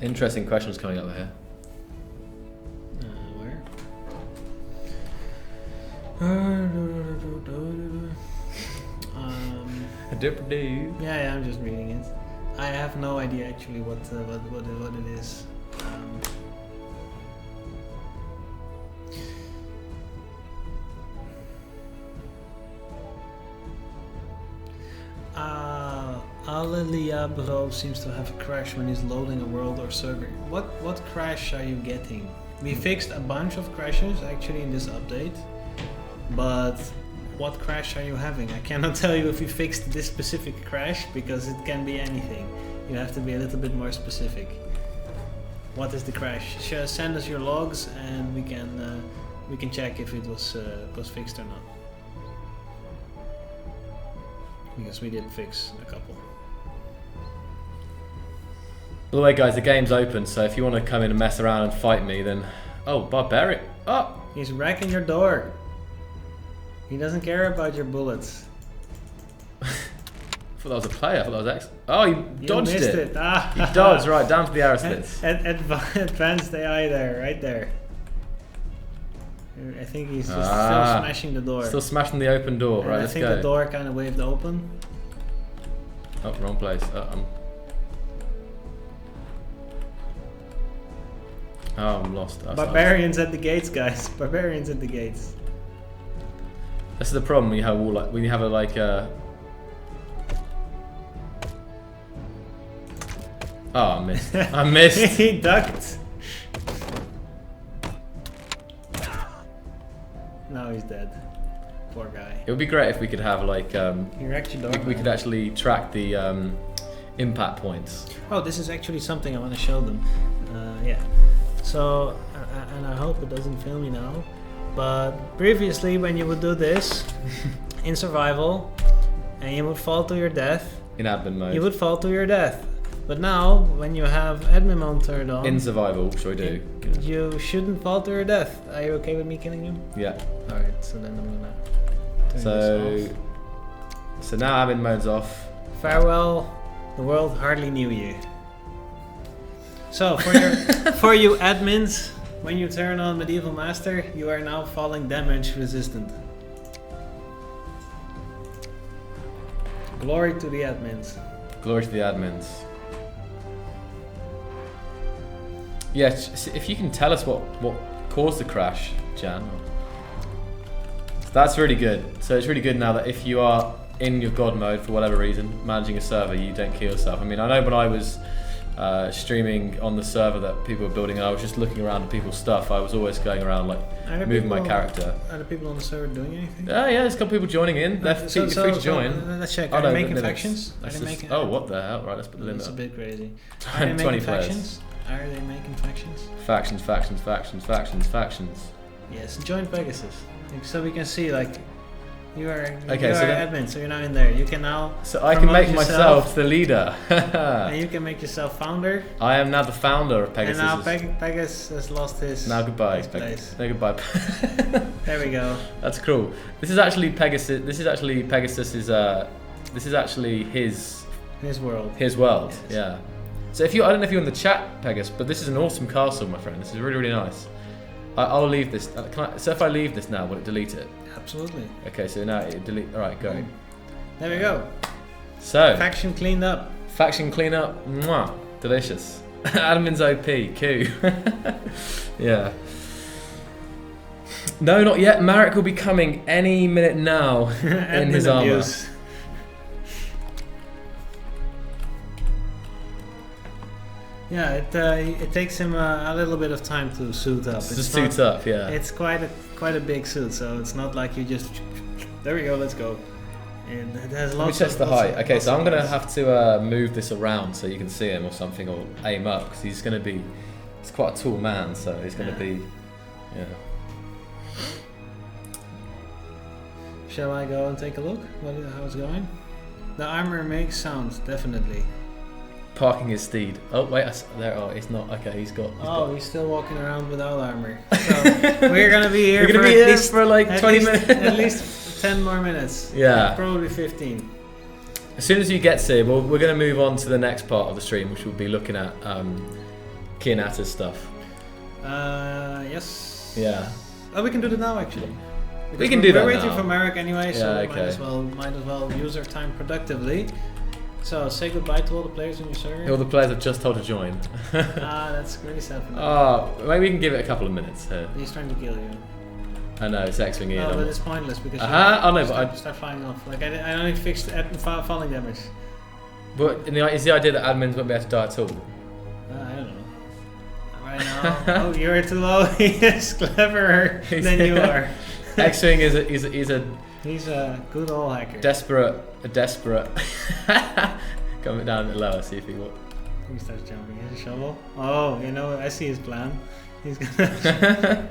interesting questions coming up here. Where? Yeah, I'm just reading it. I have no idea actually what it is. Aleliabro seems to have a crash when he's loading a world or server. What crash are you getting? We fixed a bunch of crashes actually in this update, but what crash are you having? I cannot tell you if we fixed this specific crash because it can be anything. You have to be a little bit more specific. What is the crash? Send us your logs and we can check if it was fixed or not. Because we did fix a couple. By the way, guys, the game's open, so if you want to come in and mess around and fight me, then... Oh, Barbarian! Oh! He's wrecking your door! He doesn't care about your bullets. I thought that was a player, I thought that was X. Oh, you dodged missed it! Ah. You dodged, right, down to the arrow slits. Advanced AI there, right there. I think he's just still smashing the door. Still smashing the open door. And Right, I let's think go. the door kind of waved open. Oh, wrong place. I'm lost. Barbarians at the gates, guys. Barbarians at the gates. This is the problem when you have when you have Oh, I missed. I missed. He ducked. Now he's dead. Poor guy. It would be great if we could have like He wrecked your door. we could actually track the impact points. Oh, this is actually something I want to show them. Yeah. So, and I hope it doesn't film me now. But previously, when you would do this in survival, and you would fall to your death, In admin mode. you would fall to your death. But now, when you have admin mode turned on, In survival, shall we do? you shouldn't fall to your death. Are you okay with me killing you? Yeah. Alright, so then I'm gonna turn this off. So now admin mode's off. Farewell, the world hardly knew you. So for your for you admins, when you turn on Medieval Master, you are now falling damage resistant. Glory to the admins. Glory to the admins. Yeah, if you can tell us what caused the crash, Jan. That's really good. So it's really good now that if you are in your god mode for whatever reason, managing a server, you don't kill yourself. I mean, I know when I was streaming on the server that people were building and I was just looking around at people's stuff, I was always going around like moving my character. Are the people on the server doing anything? Yeah, there's a couple people joining in. They're free to join. Let's check. Oh, Are no, they making limits. factions? Are That's they just- making? oh, what the hell? Right, let's put the limit That's a up. bit crazy. Are they 20 making players. factions? Are they making factions? Factions, factions, factions, factions, factions. Yes, join Pegasus. So we can see like you are Okay, so then- admin, so you're now in there. You can now So I can promote make yourself, myself the leader. and you can make yourself founder. I am now the founder of Pegasus. And now Pegasus has lost his Now goodbye, his place. No goodbye. There we go. That's cool. This is actually Pegasus. This is actually Pegasus's. This is actually his World. his world. Yes. Yeah. So if you, I don't know if you're in the chat, Pegasus, but this is an awesome castle, my friend. This is really, really nice. I'll leave this. So if I leave this now, will it delete it? Absolutely. Okay, so now it delete. All right, go. There we go. So Faction cleaned up. faction cleanup. Mwah, delicious. Admin's OP. Q. Yeah. No, not yet. Marek will be coming any minute now in his Admin armor. abuse. Yeah, it takes him a little bit of time to suit up. Just suits up, yeah. It's quite a big suit, so it's not like you just. There we go. Let's go. And it has Let me lots. test the lots height. Okay, lots so of I'm gonna buttons. have to move this around so you can see him or something, or aim up because he's gonna be. He's quite a tall man, so he's gonna Yeah. be. Yeah. Shall I go and take a look? How it's going? The armor makes sounds, definitely. Parking his steed. Oh wait, there. Oh, he's not. Okay, he's got. He's still walking around without armor. So we're gonna be here. We're gonna for be at here least, for like at 20 least- minutes. At least 10 more minutes. Yeah. Probably 15. As soon as you get here, we're going to move on to the next part of the stream, which will be looking at Kianata's stuff. Yes. Yeah. Oh, we can do that now actually. We Because can do that We're waiting now. for Marek anyway, so Yeah, we might as well use our time productively. So say goodbye to all the players on your server. All the players have just told to join. That's really sad for them. Maybe we can give it a couple of minutes here. He's trying to kill you. I know, it's X-Wing Ian. No, but it's pointless because Oh no, start, but start flying off. Like I only fixed falling damage. is the idea that admins won't be able to die at all? I don't know. Right now, oh, you're too low. He is cleverer than you are. X-Wing is a He's a good old hacker. desperate. Coming down a bit lower, see if he will. He starts jumping. He has a shovel. Oh, you know, I see his plan. He's gonna.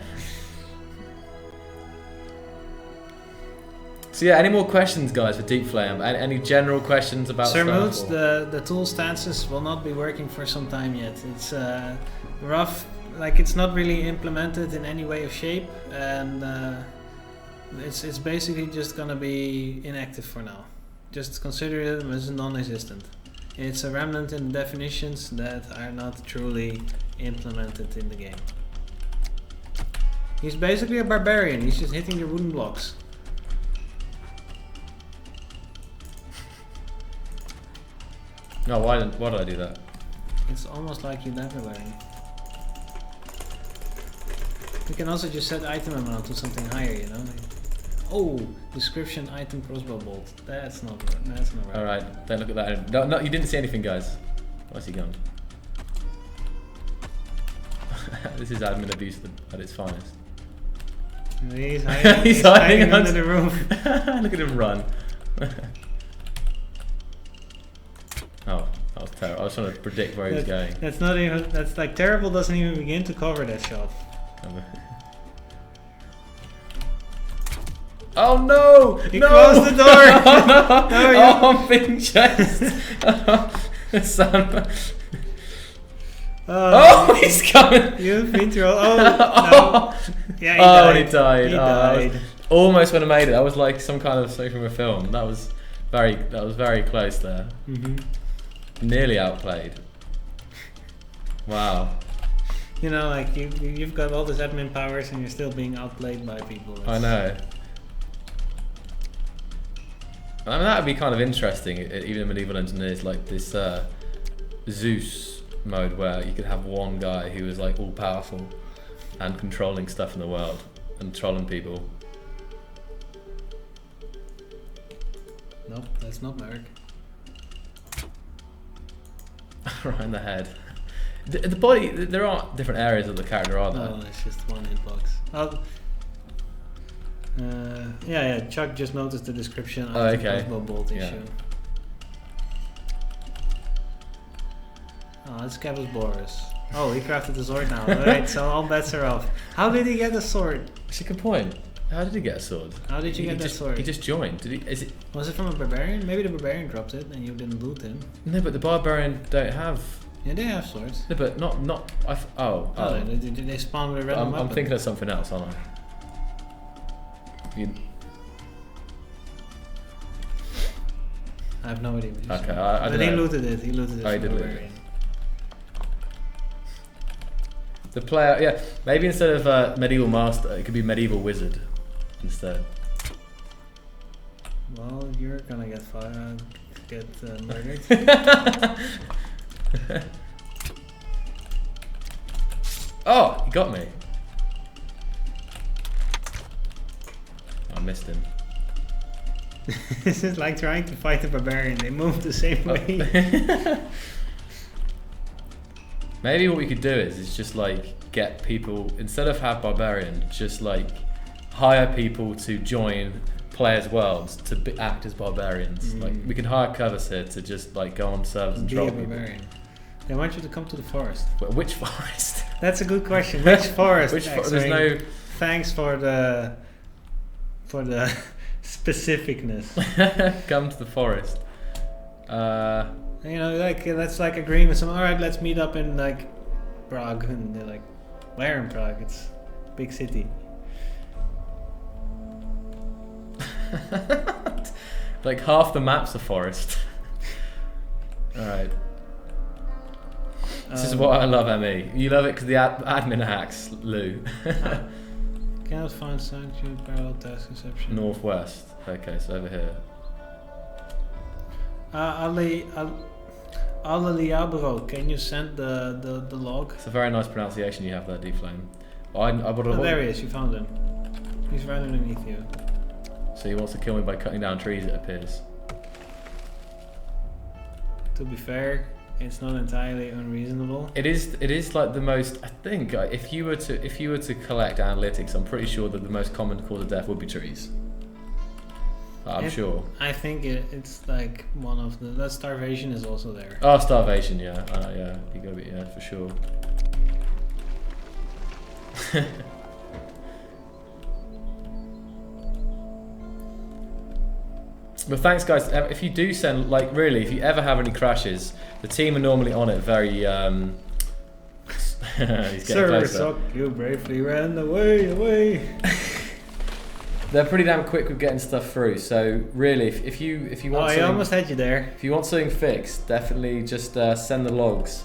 So yeah, any more questions, guys, for Deep Flame? Any general questions about Sir stuff, Moods, or- the tool stances will not be working for some time yet. It's rough, like it's not really implemented in any way or shape, and it's basically just gonna be inactive for now. Just consider it as non-existent. It's a remnant in the definitions that are not truly implemented in the game. He's basically a barbarian. He's just hitting your wooden blocks. No, why did I do that? It's almost like you never learn. You can also just set item amount to something higher, you know? Oh, description item crossbow bolt. That's not right. Alright, don't look at that. No, you didn't see anything, guys. Where's he gone? This is admin abuse at its finest. He's hiding, He's hiding under the roof. Look at him run. Oh, that was terrible. I was trying to predict where he was going. That's not even. That's like terrible. Doesn't even begin to cover that shelf. Oh no! He no! closed the door! Oh, I'm being chased! Sam. Oh, he's coming! You've been through. Oh, no. Yeah, he died. He died. Almost would have made it. That was like some kind of something from a film. That was very close there. Nearly outplayed. Wow. You know, like you've got all these admin powers and you're still being outplayed by people. I know. I mean, that would be kind of interesting, even in Medieval Engineers, like this Zeus mode where you could have one guy who was like all powerful and controlling stuff in the world and trolling people. Nope, that's not Marek. Right in the head. The body, there aren't different areas of the character, are there? No, it's just one hitbox. Yeah, Chuck just noticed the description of the crossbow bolt issue. Oh, that's Cabus Boris. Oh, he crafted the sword now. Alright, so all bets are off. How did he get the sword? That's a good point. How did he get a sword? How did you get that sword? He just joined. Did he? Is it? Was it from a barbarian? Maybe the barbarian dropped it and you didn't loot him. No, but the barbarian don't have. Yeah, they have swords. No, but not. They spawn with a random weapon. I'm thinking of something else, aren't I? I have no idea. Okay, I but don't he know. looted it. He looted it. Oh, he from did a loot it. barbarian. The player, yeah, maybe instead of medieval master, it could be medieval wizard instead. Well, you're gonna get murdered. Oh, he got me. I missed him. This is like trying to fight a barbarian. They move the same way. Maybe what we could do is just like get people, instead of have barbarian, just like hire people to join players' worlds to act as barbarians. Like we can hire covers here to just like go on servers and troll people. Barbarian. They want you to come to the forest. But which forest? That's a good question. Which forest? There's no. Thanks for the specificness. Come to the forest. You know, like that's like agreeing with someone. All right, let's meet up in like Prague, and they're like, "Where in Prague? It's a big city." Like half the map's a forest. All right. This is what I love, ME. You love it because the admin hacks, Lou. Cannot find sanctuary parallel task exception. Northwest. Okay, so over here. Alaliabro, can you send the log? It's a very nice pronunciation you have there, D-Flame. There he is, you found him. He's right underneath you. So he wants to kill me by cutting down trees, it appears. To be fair, it's not entirely unreasonable. It is like the most, I think, if you were to collect analytics, I'm pretty sure that the most common cause of death would be trees. I'm sure. I think it's like one of that starvation is also there. Oh, starvation, yeah. Yeah, you gotta be, yeah, for sure. But thanks, guys. If you do send, like, really, if you ever have any crashes, the team are normally on it very, he's getting closer. Suck, you bravely ran away. They're pretty damn quick with getting stuff through. So really, if you want, I almost had you there. If you want something fixed, definitely just send the logs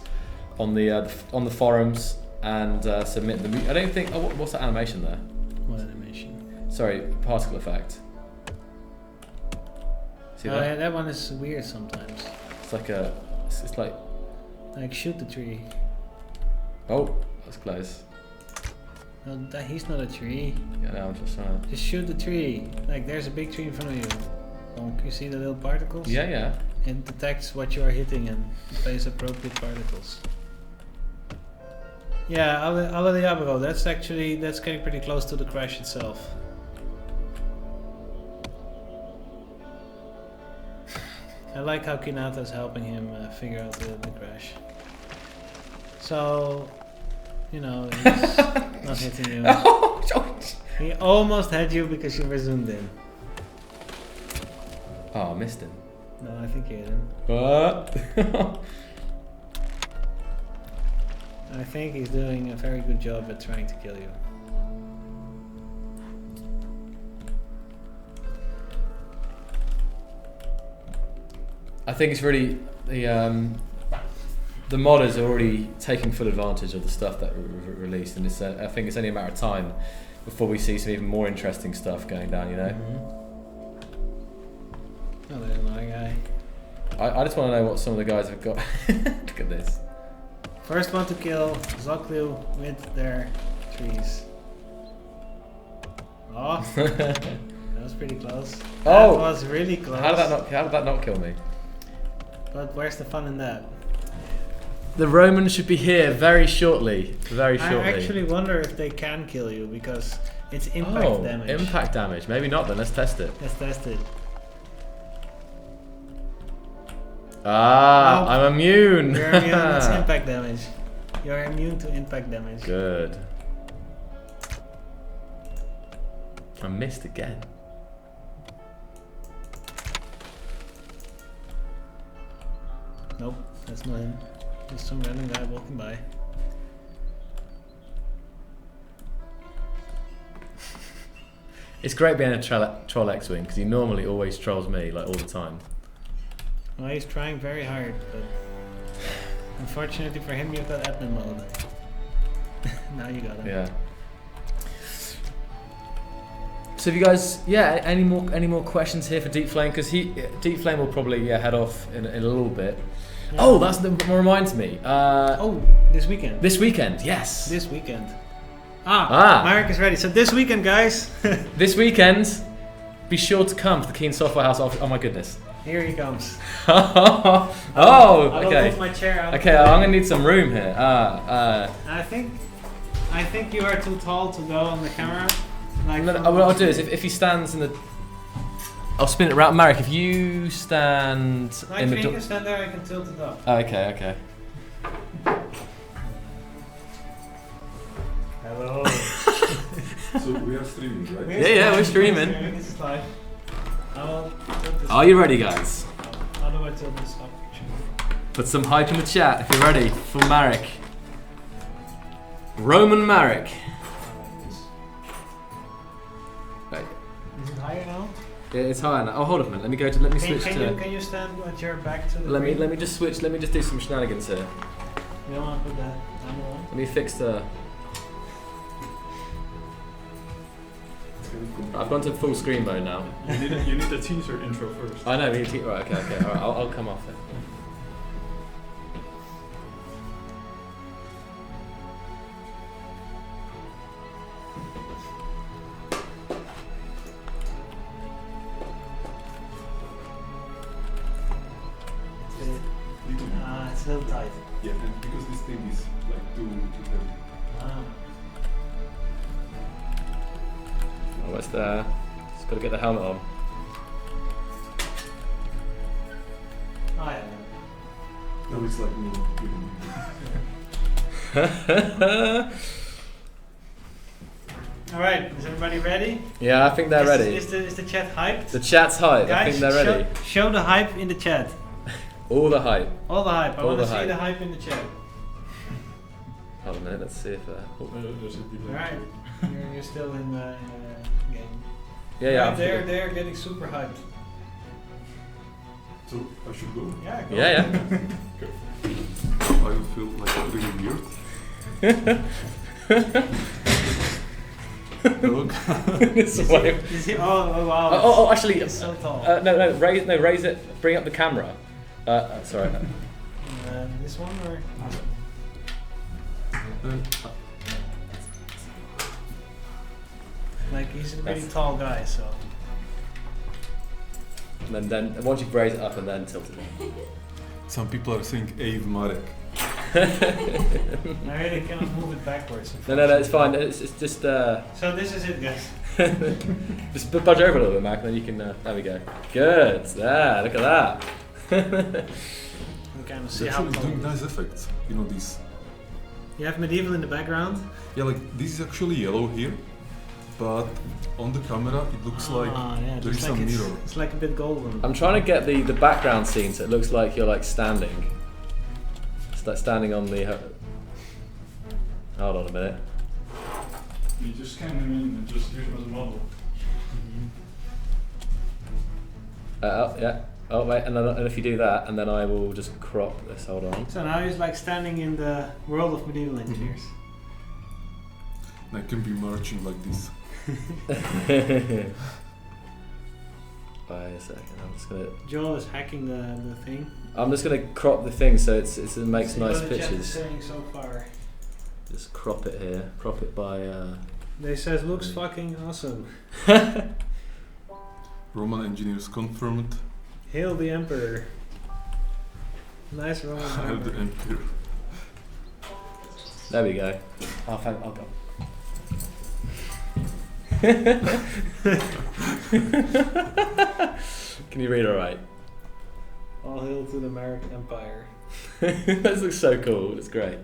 on the forums, and submit them. I don't think. Oh, what's that animation there? What animation? Sorry, particle effect. See that? Yeah, that one is weird sometimes. It's like a. It's like. Like shoot the tree. Oh, that's close. No, he's not a tree. Yeah, no, I'm just trying to. Just shoot the tree. Like there's a big tree in front of you. Don't you see the little particles? Yeah, yeah. It detects what you are hitting and plays appropriate particles. Yeah, Ala Diablo, that's getting pretty close to the crash itself. I like how Kinata is helping him figure out the crash. So, you know, he's not hitting you. He almost had you because you were zoomed in. Oh, I missed him. No, I think you hit him. What? I think he's doing a very good job at trying to kill you. I think it's really the modders are already taking full advantage of the stuff that we released, and it's I think it's only a matter of time before we see some even more interesting stuff going down. You know. Oh, there's another guy. I just want to know what some of the guys have got. Look at this. First one to kill Zoklu with their trees. Oh, that was pretty close. Oh, that was really close. How did that not kill me? But where's the fun in that? The Romans should be here very shortly. Very shortly. I actually wonder if they can kill you because it's impact damage. Impact damage. Maybe not then. Let's test it. Let's test it. Ah, Oh, I'm immune. You're immune to impact damage. You're immune to impact damage. Good. I missed again. Nope, that's not him. Just some random guy walking by. It's great being a troll X-Wing because he normally always trolls me like all the time. Well, he's trying very hard, but unfortunately for him, you've got admin mode. Now you got him. Yeah. So, have you guys, any more questions here for Deep Flame? Because Deep Flame will probably head off in a little bit. Yeah. Oh, that reminds me. This weekend. This weekend, yes. This weekend. Marek is ready. So this weekend, guys. This weekend, be sure to come to the Keen Software House. Oh my goodness. Here he comes. Oh, I will okay. move my chair out. Okay, I'm gonna need some room here. I think you are too tall to go on the camera. Like what I'll do is if he stands in the, I'll spin it around. Marek, if you stand in the you can stand there. I can tilt it up. Okay. Hello. So we are streaming, right? Yeah, we're streaming. This is live. I will tilt this Are you ready, guys? How do I tilt this up? Put some hype in the chat if you're ready for Marek. Roman Marek. Right. Is it higher now? Yeah, it's higher now. Oh, hold on a minute. Let me switch to. Can you stand with your back to the Let screen? me just switch. Let me just do some shenanigans here. You don't want to put that down on? Let me fix the. I've gone to full screen mode now. You need a teaser intro first. I know. Right. Okay. All right. I'll come off it. It's a little tight. Yeah, and because this thing is like too heavy. Almost there. Just gotta get the helmet on. No, it's like me. Alright, is everybody ready? Yeah, I think they're ready. Is the chat hyped? The chat's hype. Guys, I think they're ready. Show the hype in the chat. All the hype. All the hype. I All want to the see hype. the hype in the chat. Hold on a minute. Let's see if. There's a delay. Alright, you're still in the game. Yeah. Right, they're getting super hyped. So I should go. Yeah, go. Yeah. I feel like really weird. Look. This way. Is he? Oh wow. Oh, actually, It's so tall. no, raise it. Bring up the camera. Sorry. This one or? Like he's a pretty tall guy, so. And then once you raise it up and then tilt it. Some people are saying Ave Marek. I really cannot move it backwards. No, it's fine. It's just So this is it, guys. just budge over a little bit, Mac, and then you can. There we go. Good. There. Look at that. You kind of see They're how actually tall. doing nice effects. You know these. You have medieval in the background. Yeah, like this is actually yellow here, but on the camera it looks like Yeah, there it's is like some mirror. It's like a bit golden. I'm trying to get the background scene so it looks like you're like standing. It's like standing on the. Hold on a minute. You just scan them in and just use them as a model. Yeah. Oh wait, and if you do that, and then I will just crop this. Hold on. So now he's like standing in the world of medieval engineers. And I can be marching like this. Wait a second. I'm just gonna. Joel is hacking the thing. I'm just gonna crop the thing so it makes See nice what the chat is pictures. saying so far. Just crop it here. Crop it by. They says looks fucking awesome. Roman engineers confirmed. Hail the Emperor. Nice Roman Hail the armor. Emperor. There we go. Oh, thank. Oh god. Can you read all right? All hail to the Marek Empire. This looks so cool. It's great.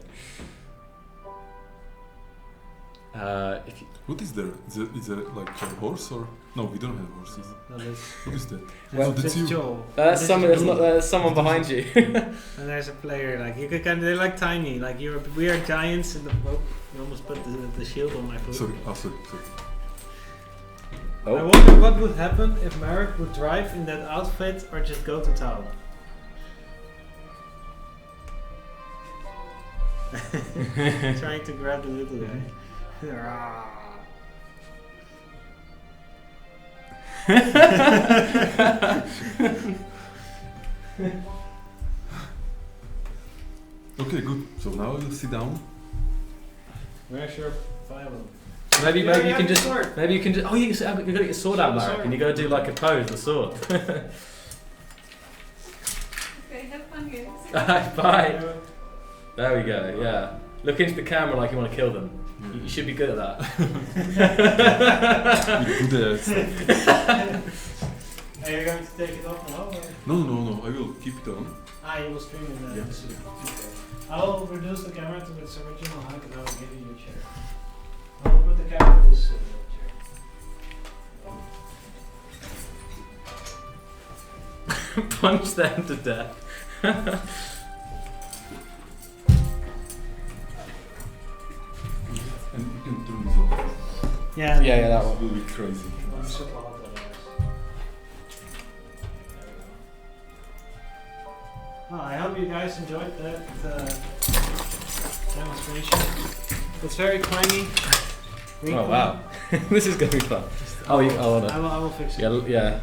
If you, What is there? Is it like a horse or? No, we don't have horses. No, that's, What is that? Well, that's that's you. Joel. that's This someone. is There's not. There's someone behind you. And there's a player, like you could kind of, they're like tiny, like we are giants in the. Oh, you almost put the shield on my foot. Sorry. Sorry. I Oh. wonder what would happen if Marek would drive in that outfit or just go to town. Trying to grab the little guy. Okay, good. So now we'll sit down. Where's your phylum? Maybe Yeah, you yeah, can just. sword. Maybe you can just. Oh, you gotta get your sword out, Show the Marek, sword. and you gotta do like a pose, the sword. Okay, have fun, guys. Bye. There we go. Yeah. Look into the camera like you want to kill them. You should be good at that. Good Are you going to take it off now? Or? No. I will keep it on. You will stream in the Yeah. okay. I'll reduce the camera to its original height and I will give you your chair. I will put the camera in this chair. Punch them to death. And you can turn this off. Yeah, Yeah, that It one. will be crazy. I'm super hot otherwise. Well, I hope you guys enjoyed that demonstration. It's very clangy. Oh wow. This is gonna be fun. Oh, you. Oh no. I will fix it. Yeah.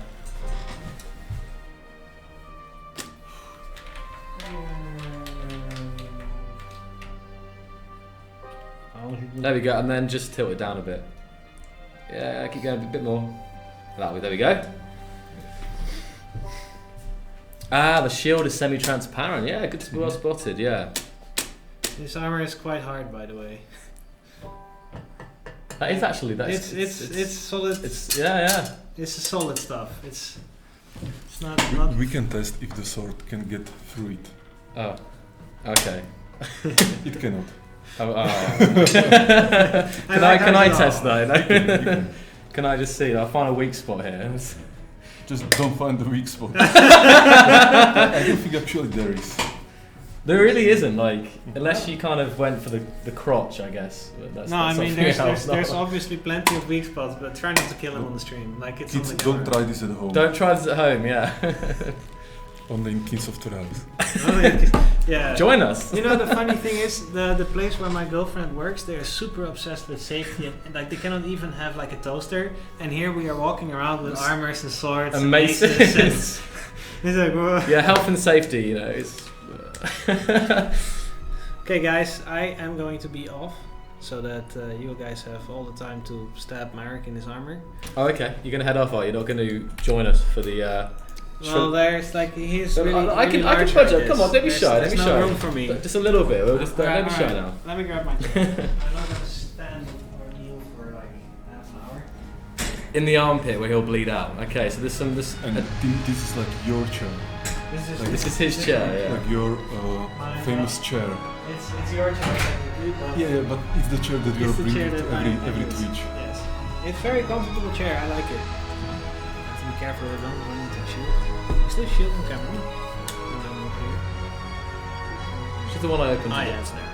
There we go, and then just tilt it down a bit. Yeah, keep going a bit more. That way, there we go. Ah, the shield is semi-transparent. Yeah, good, well spotted. Yeah, This armor is quite hard, by the way. that is actually that's. It's solid. It's yeah. It's a solid stuff. It's not. We can test if the sword can get through it. Oh, okay. It cannot. Oh, oh. Can like I how you test are. though? Can I just see? I'll find a weak spot here. Just don't find the weak spot. I don't think actually there is. There really isn't, like, unless you kind of went for the crotch, I guess. But that's No, I mean something else, there's not- obviously plenty of weak spots, but try not to kill him on the stream. Like it's Kids, on the don't camera. try this at home. Don't try this at home, yeah. Only in Kings of Tutorials. Yeah. Join us. You know, the funny thing is, the place where my girlfriend works, they are super obsessed with safety, and like they cannot even have like a toaster. And here we are walking around with armors and swords and maces. It's like, whoa. Yeah, health and safety, you know. It's, Okay, guys, I am going to be off so that you guys have all the time to stab Marek in his armor. Oh, okay. You're gonna head off, are you? You're not gonna join us for the. Well, there's like he's So, really. I can large budge like up. Come this. on, don't be shy. Don't There's be no shy. room for me. Just a little bit. We'll just don't be shy Alright, now. let me grab my chair. I'm not gonna stand or kneel for like half an hour. In the armpit where he'll bleed out. Okay, so there's some. And this is like your chair. This is his chair. Yeah. Like your famous chair. It's your chair technically, but Yeah, but it's the chair that you're it's the bringing chair to that every I use. Twitch. Yes, it's a very comfortable chair. I like it. Have to be careful I don't run into a shield. Is there a shield on camera? No, I'm not here. She's the one I opened. Ah, yeah, it's there.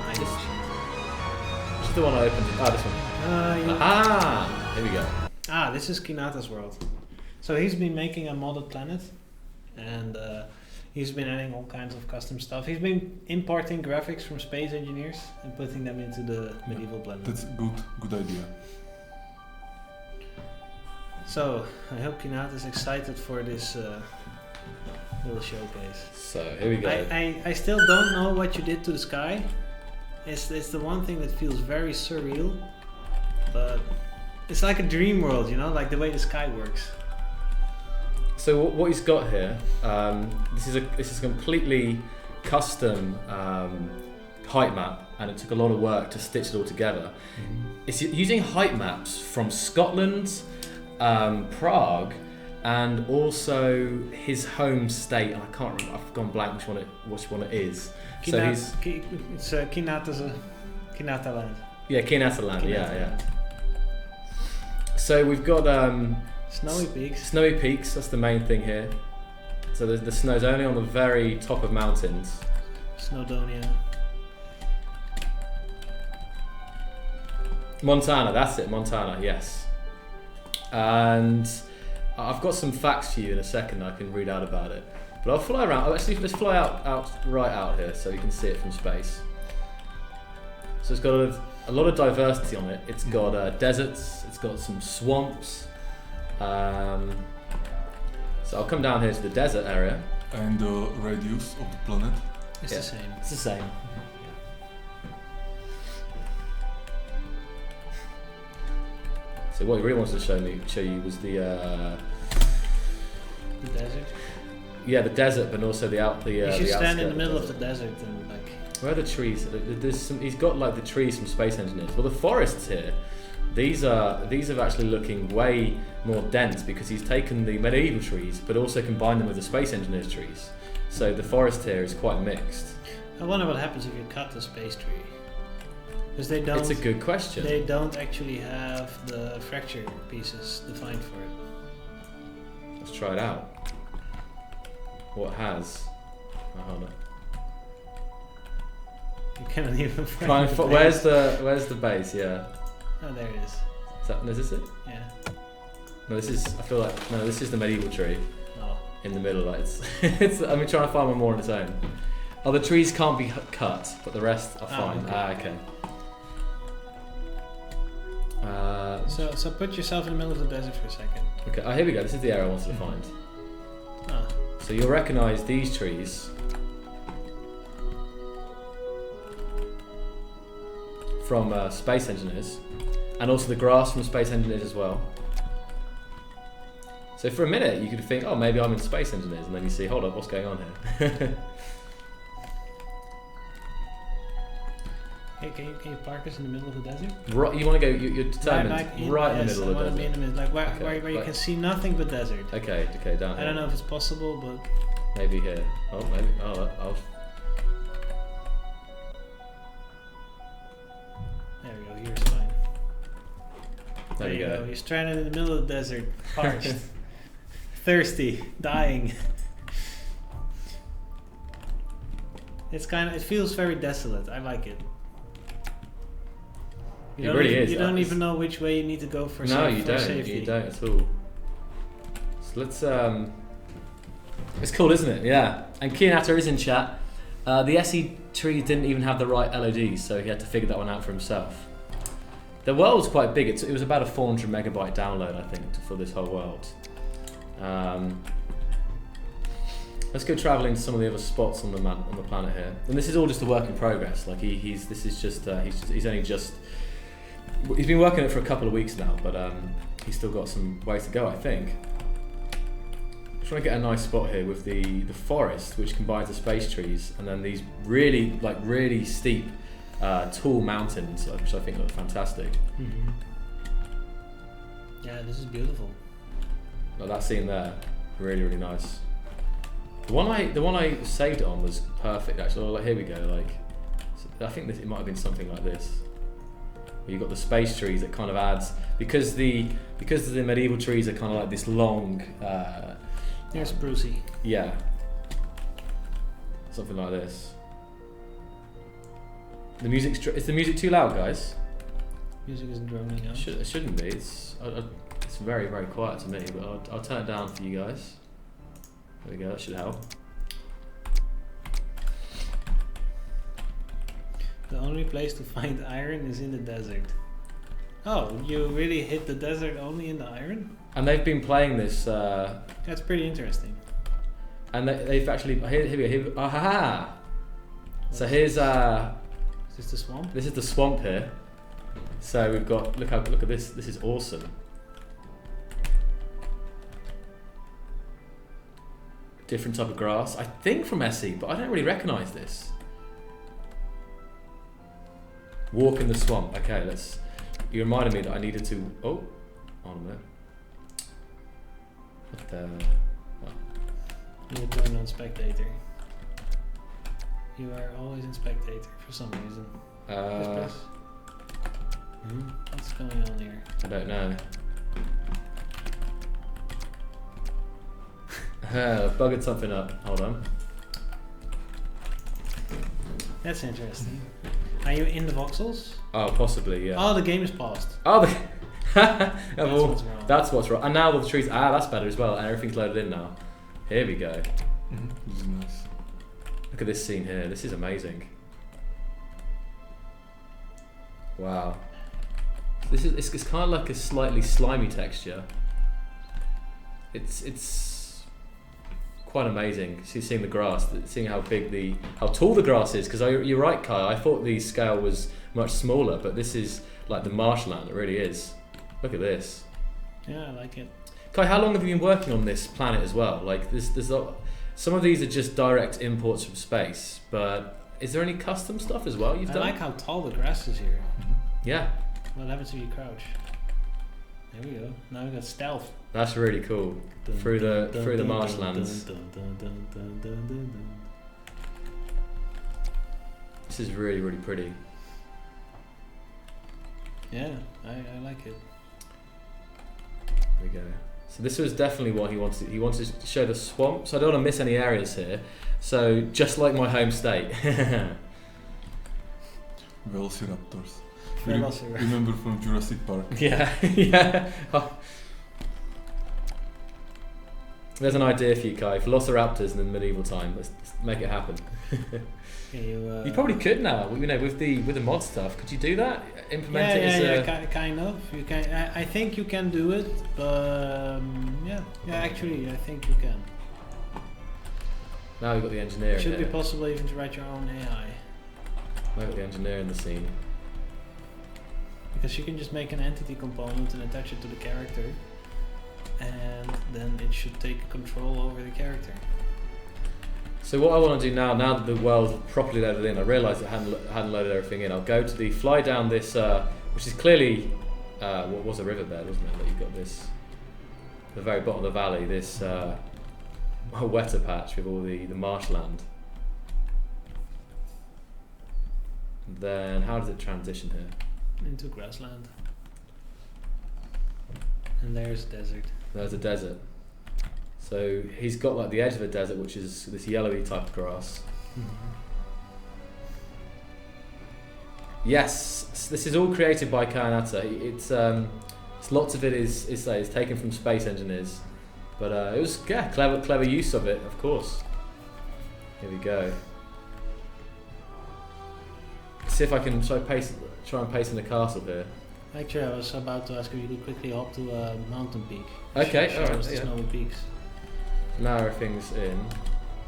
Nice shield. She's the one I opened. Ah, this one. Ah, here we go. Ah, this is Kinata's world. So he's been making a modded planet, and he's been adding all kinds of custom stuff. He's been importing graphics from space engineers and putting them into the medieval planet. That's good idea. So I hope Kinata's excited for this little showcase. So here we go. I still don't know what you did to the sky. It's the one thing that feels very surreal, but it's like a dream world, you know, like the way the sky works. So what he's got here, this is a completely custom height map, and it took a lot of work to stitch it all together. It's using height maps from Scotland, Prague, and also his home state. And I can't remember. I've gone blank which one it is. It's Kinata land. Yeah, Kinata land. Yeah. So we've got Snowy peaks. Snowy peaks, that's the main thing here. So the snow's only on the very top of mountains. Snowdonia. Montana, that's it, Montana, yes. And I've got some facts for you in a second I can read out about it. But I'll fly around, actually let's fly right out here so you can see it from space. So it's got a lot of diversity on it. It's got deserts, it's got some swamps. So I'll come down here to the desert area. And the radius of the planet? It's the same. It's the same. So what he really wanted to show you was the desert. Yeah, the desert, but also the You should stand in the middle of desert. the desert and like. Where are the trees? He's got like the trees from Space Engineers. Well, the forests here, these are actually looking way more dense because he's taken the medieval trees, but also combined them with the Space Engineers trees. So the forest here is quite mixed. I wonder what happens if you cut the space tree. Because they don't. It's a good question. They don't actually have the fracture pieces defined for it. Let's try it out. What has? Oh, hold on. You cannot even find Try and the where's base. the base? Yeah. Oh, there it is. Is this it? Yeah. No, this is. I feel like this is the medieval tree Oh. in the middle. Like it's. I mean, trying to find one more on its own. Oh, the trees can't be cut, but the rest are fine. Okay. Okay. So put yourself in the middle of the desert for a second. Okay. Oh, here we go. This is the area I wanted to find. Ah. So you'll recognise these trees from Space Engineers, and also the grass from Space Engineers as well. So for a minute you could think, oh, maybe I'm in Space Engineers, and then you see, hold up, what's going on here? Hey, can you park us in the middle of the desert? Right, you want to go? You're determined. Right in the middle of the I want to be in the desert. middle, like Okay, where you right. can see nothing but desert. Okay, down here. I don't know if it's possible, but Maybe here. Oh, maybe. Oh, I'll. there we go. Here's fine. There you go. You're stranded in the middle of the desert, parched, thirsty, dying. It feels very desolate. I like it. It really is. You don't even know which way you need to go for No, safety. you don't. You don't at all. So let's It's cool, isn't it? Yeah. And Kianata is in chat. The SE trees didn't even have the right LODs, so he had to figure that one out for himself. The world was quite big. It was about a 400 megabyte download, I think, for this whole world. Let's go travelling to some of the other spots on the planet here. And this is all just a work in progress. Like he's been working on it for a couple of weeks now, but he's still got some way to go, I think. I'm trying to get a nice spot here with the forest, which combines the space trees, and then these really steep, tall mountains, which I think look fantastic. Mm-hmm. Yeah, this is beautiful. Like that scene there, really nice. The one I saved it on was perfect actually. Like here we go. Like I think it might have been something like this. Where you've got the space trees that kind of adds because the medieval trees are kind of like this long. Here's Brucey. Yeah. Something like this. Is the music too loud, guys? Music isn't droning out. It shouldn't be. It's very quiet to me, but I'll turn it down for you guys. There we go. That should help. The only place to find iron is in the desert. Oh, you really hit the desert only in the iron? And they've been playing this. That's pretty interesting. And they've actually here we go. Here, aha! So here's Is this the swamp? This is the swamp here. So we've got look at this. This is awesome. Different type of grass. I think from SE, but I don't really recognise this. Walk in the swamp. Okay, let's. You reminded me that I needed to. Oh, hold on a minute. What the? You turn on spectator. You are always in spectator for some reason. Press. What's going on here? I don't know. Buggered something up. Hold on. That's interesting. Are you in the voxels? Oh, possibly, yeah. Oh, the game is paused. Oh, That's what's wrong. That's what's wrong. And now all the trees. That's better as well. And everything's loaded in now. Here we go. This is nice. Look at this scene here. This is amazing. Wow. It's kind of like a slightly slimy texture. It's quite amazing. Seeing the grass, seeing how tall the grass is. Because you're right, Kai. I thought the scale was much smaller, but this is like the marshland. It really is. Look at this. Yeah, I like it. Kai, how long have you been working on this planet as well? Like there's some of these are just direct imports from space, but is there any custom stuff as well you've done? I like how tall the grass is here. Yeah. What happens if you crouch? There we go. Now we got stealth. That's really cool. Through the marshlands. This is really pretty. Yeah, I like it. There we go. So this was definitely what he wanted. He wanted to show the swamp. So I don't want to miss any areas here. So just like my home state. Velociraptors. Velociraptor. Remember from Jurassic Park? Yeah, yeah. Oh. There's an idea for you, Kai. Velociraptors in the medieval time. Let's make it happen. You probably could now. You know, with the mod stuff, could you do that? Implement it as kind of. You can. I think you can do it, but yeah. Actually, I think you can. Now we've got the engineer. It should be possible even to write your own AI. Now we've got the engineer in the scene. Because you can just make an entity component and attach it to the character, and then it should take control over the character. So what I want to do now that the world's properly loaded in, I realised I hadn't loaded everything in. I'll go to fly down this, which is clearly what was a riverbed, wasn't it? That you've got this, the very bottom of the valley, this wetter patch with all the marshland. And then how does it transition here? Into grassland. And there's desert. There's a desert. So he's got like the edge of a desert, which is this yellowy type of grass. Mm-hmm. Yes, this is all created by Kayanata. It's lots of it is taken from space engineers. But it was clever use of it, of course. Here we go. See if I can try and paste in the castle here. Actually, I was about to ask if you could quickly hop to a mountain peak. Okay, Show alright, us the yeah. snowy peaks. Now everything's in.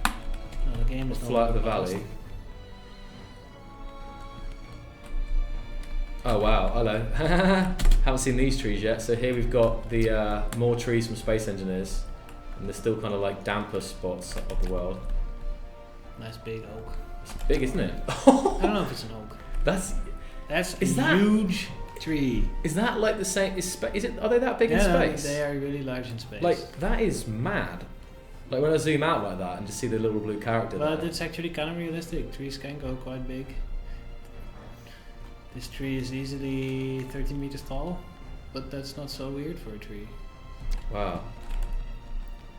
No, the game is not Fly up the fast. valley. Oh wow, hello. Haven't seen these trees yet. So here we've got the more trees from Space Engineers. And they're still kind of like damper spots of the world. Nice big oak. It's big, isn't it? I don't know if it's an oak. That's That's a huge tree. Is that like the same? Is it? Are they that big in Yeah, space? they are really large in space. Like that is mad. Like when I zoom out like that and just see the little blue character. But there. it's actually kind of realistic. Trees can go quite big. This tree is easily 13 meters tall, but that's not so weird for a tree. Wow.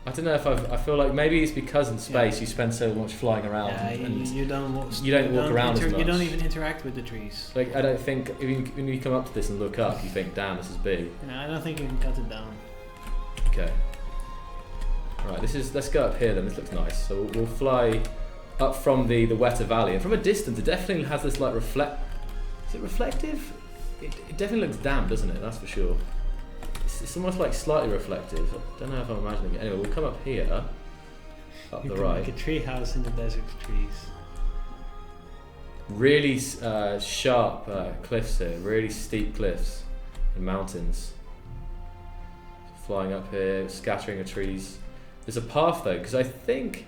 I don't know if I feel like maybe it's because in space you spend so much flying around Yeah, and you don't walk around as much. You don't even interact with the trees. Like I don't think when you come up to this and look up, you think, "Damn, this is big." Yeah, I don't think you can cut it down. Okay. Right. Let's go up here then. This looks nice. So we'll fly up from the wetter valley, and from a distance, it definitely has this like reflect. Is it reflective? It definitely looks damp, doesn't it? That's for sure. It's almost like slightly reflective. I don't know if I'm imagining it. Anyway, we'll come up here, up You the can right. make a tree house in the desert trees. Really sharp cliffs here, really steep cliffs and mountains. Flying up here, scattering of trees. There's a path though, because I think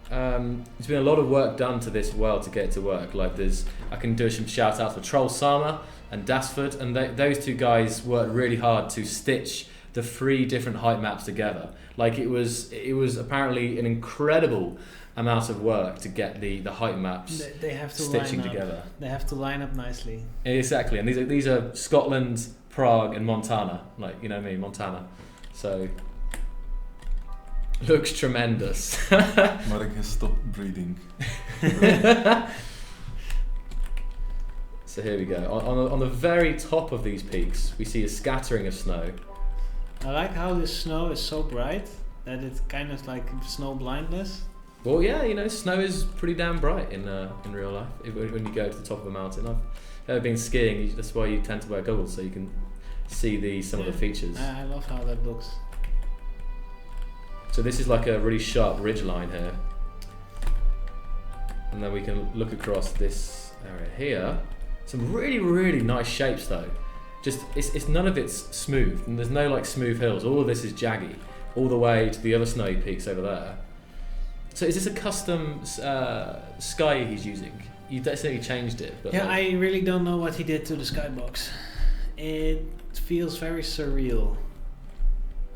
there's been a lot of work done to this world to get it to work. Like I can do some shout outs for Troll Sama and Dasford, and those two guys worked really hard to stitch the 3 different height maps together. Like it was apparently an incredible amount of work to get the height maps They have to stitching line up. together. They have to line up nicely. Exactly, and these are Scotland, Prague, and Montana. Like you know what I mean, Montana. So looks tremendous. Marek has stopped breathing. So here we go. On the very top of these peaks, we see a scattering of snow. I like how this snow is so bright that it's kind of like snow blindness. Well, yeah, you know, snow is pretty damn bright in real life. When you go to the top of a mountain, I've ever been skiing. That's why you tend to wear goggles so you can see some of the features. I love how that looks. So this is like a really sharp ridge line here, and then we can look across this area here. Some really nice shapes though. Just it's none of it's smooth, and there's no like smooth hills. All of this is jaggy, all the way to the other snowy peaks over there. So is this a custom sky he's using? You definitely changed it. But Yeah, like, I really don't know what he did to the skybox. It feels very surreal.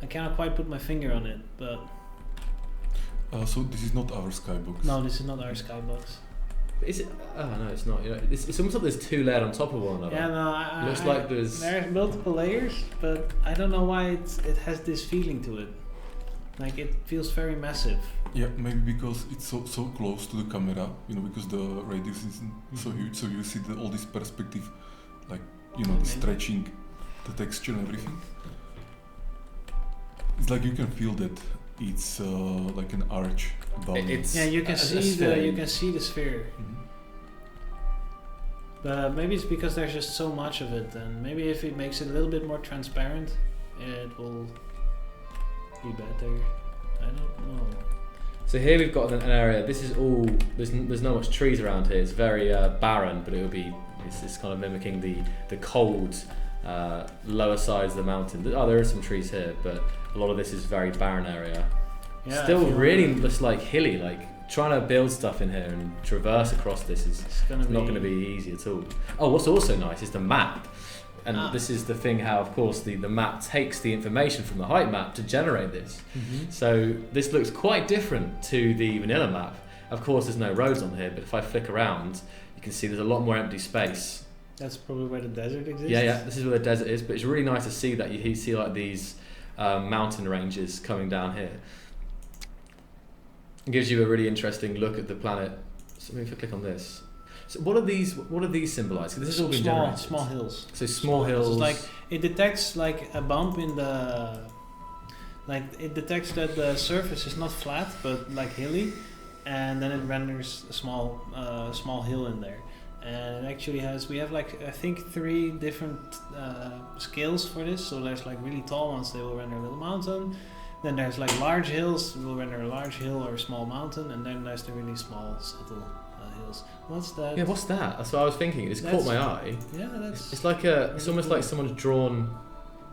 I cannot quite put my finger on it, but So this is not our skybox. no, this is not our skybox. is it? Oh no, it's not. You know, it's almost like there's 2 layered on top of one another. Yeah, no, Looks like there's multiple layers, but I don't know why it has this feeling to it. Like it feels very massive. Yeah, maybe because it's so close to the camera, because the radius is so huge, so you see all this perspective, like the Maybe. stretching, the texture and everything. It's like you can feel that it's like an arch down. It's Yeah, you can a see sphere. the sphere. Mhm. But maybe it's because there's just so much of it, and maybe if it makes it a little bit more transparent, it will be better. I don't know. So here we've got an area. This is all. There's not much trees around here. It's very barren, but it's kind of mimicking the cold lower sides of the mountain. Oh, there are some trees here, but a lot of this is very barren area. Yeah, Still I feel really like just like hilly. Like trying to build stuff in here and traverse across this is it's not going to be easy at all. Oh, what's also nice is the map. And this is the thing how, of course, the map takes the information from the height map to generate this. Mhm. So this looks quite different to the vanilla map. Of course, there's no roads on here, but if I flick around, you can see there's a lot more empty space. That's probably where the desert exists. Yeah, this is where the desert is, but it's really nice to see that you see like these mountain ranges coming down here. It gives you a really interesting look at the planet. So maybe if I click on this. So what do these symbolise? 'Cause this has all been generated. small hills. So small hills. It's like it detects like a bump in the Like it detects that the surface is not flat but like hilly, and then it renders a small hill in there. And it actually we have like I think 3 different scales for this. So there's like really tall ones, they will render a little mountain. Then there's like large hills, will render a large hill or a small mountain, and then there's the really small subtle hills. What's that? Yeah, what's that? That's what I was thinking. It's caught my eye. Yeah, that's. It's like it's almost like someone's drawn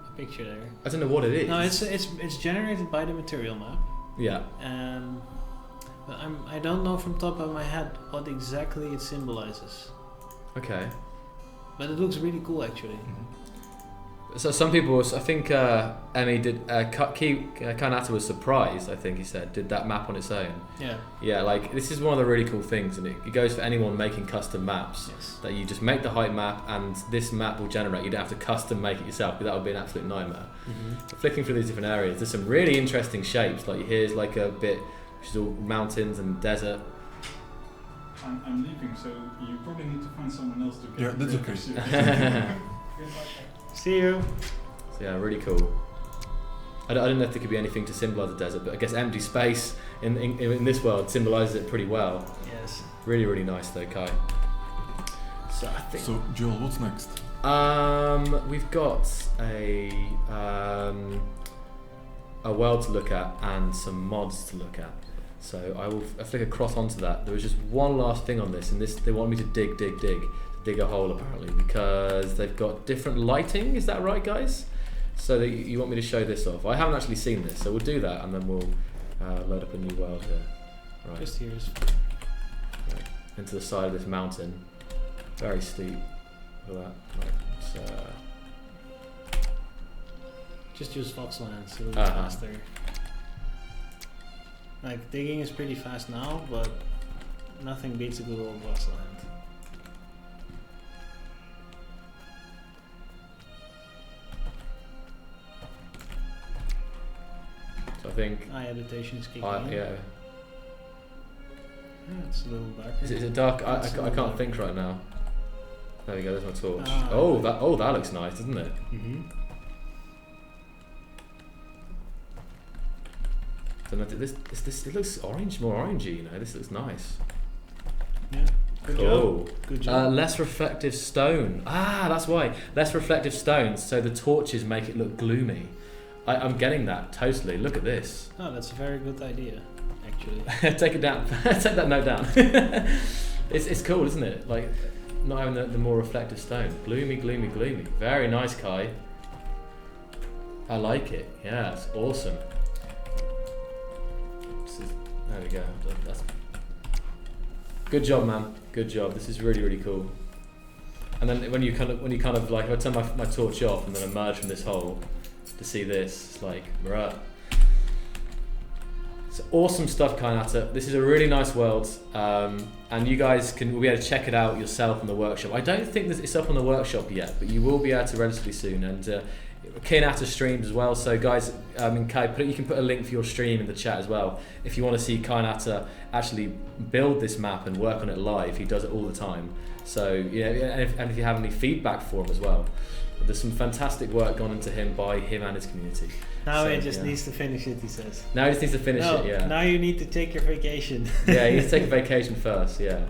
a picture there. I don't know what it is. No, it's generated by the material map. Yeah. But I don't know from top of my head what exactly it symbolizes. Okay. But it looks really cool actually. So some people, I think Emmy did, Kanata was surprised, I think he said, did that map on its own. Yeah. Yeah, like this is one of the really cool things, and it goes for anyone making custom maps. Yes. That you just make the height map and this map will generate, you don't have to custom make it yourself, because that would be an absolute nightmare. But flicking through these different areas, there's some really interesting shapes, like here's like a bit which is all mountains and desert. I'm leaving, so you probably need to find someone else to get. Yeah, that's okay. See you. So yeah, really cool. I don't know if there could be anything to symbolise the desert, but I guess empty space in this world symbolises it pretty well. Yes. Really, really nice though, Kai. So I think. So Joel, what's next? We've got a world to look at and some mods to look at. So I'll flick across onto that. There was just one last thing on this, and they want me to dig a hole apparently, because they've got different lighting. Is that right, guys? So that you want me to show this off. I haven't actually seen this, so we'll do that, and then we'll load up a new world here. Right. Just here is. Right. Into the side of this mountain. Very steep. Look at that. Right. Just use Foxlands, it'll be faster. Like digging is pretty fast now, but nothing beats a good old Foxland. So I think. Eye adaptation is kicking in. Yeah. Yeah, it's a little darker. Is it dark? I can't think right now. There we go. There's my torch. Oh, that looks nice, doesn't it? This it looks orange, more orangey. You know, this looks nice. Yeah. Good job. Good job. Less reflective stone. That's why. Less reflective stones, so the torches make it look gloomy. I'm getting that totally. Look at this. Oh, that's a very good idea, actually. Take it down. Take that note down. It's cool, isn't it? Like not having the more reflective stone. Gloomy, gloomy, gloomy. Very nice, Kai. I like it. Yeah, it's awesome. There we go. That's good job, man. Good job. This is really, really cool. And then when you kind of like, I turn my torch off and then emerge from this hole to see this, it's like, bruh. It's awesome stuff, Kainata. This is a really nice world, and you guys will be able to check it out yourself in the workshop. I don't think it's up on the workshop yet, but you will be able to relatively soon. And Kainata streams as well, so guys, Kai, you can put a link for your stream in the chat as well. If you want to see Kainata actually build this map and work on it live, he does it all the time. So yeah, and if you have any feedback for him as well, there's some fantastic work gone into him by him and his community. Now he just needs to finish it, he says. Now he just needs to finish it, yeah. Now you need to take your vacation. Yeah, you need to take a vacation first, yeah.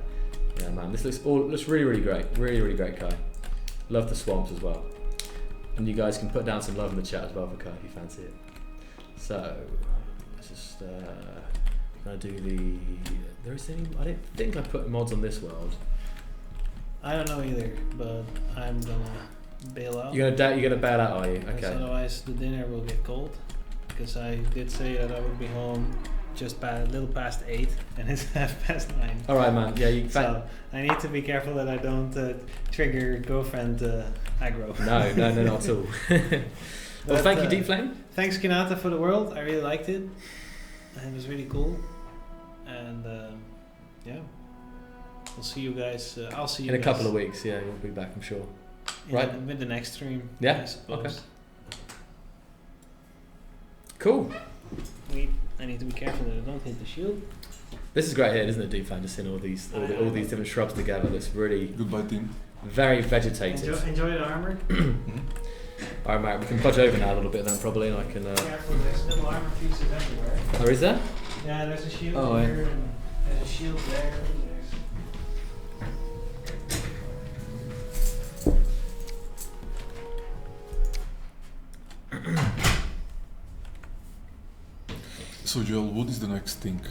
Yeah, man, this looks really, really great. Really, really great, Kai. Love the swamps as well. And you guys can put down some love in the chat as well for Kai if you fancy it. So, let's just gonna do I don't think I put mods on this world. I don't know either, but I'm gonna bail out. You're gonna bail out, are you? Okay. Otherwise the dinner will get cold, because I did say that I would be home just a little past 8 and it's 9:30. All right, man. Yeah, so I need to be careful that I don't trigger girlfriend aggro. No, not at all. Well, thank you, Deep Flame. Thanks, Kanata, for the world. I really liked it. It was really cool. And yeah, we'll see you guys. I'll see you in a couple of weeks. Yeah, you'll be back, I'm sure. Right, with the next stream. Yeah. I suppose. Okay. Cool. I need to be careful that I don't hit the shield. This is great here, isn't it, Deep Flame? Just seeing all these different shrubs together. Looks really goodbye, team. Very vegetated. Enjoy the armor. Alright, Marek, we can budge over now a little bit then, probably, and I can. Careful, there's little armor pieces everywhere. Oh, is there? Yeah, there's a shield Oh, here, and there's a shield there. So Joel, what is the next thing?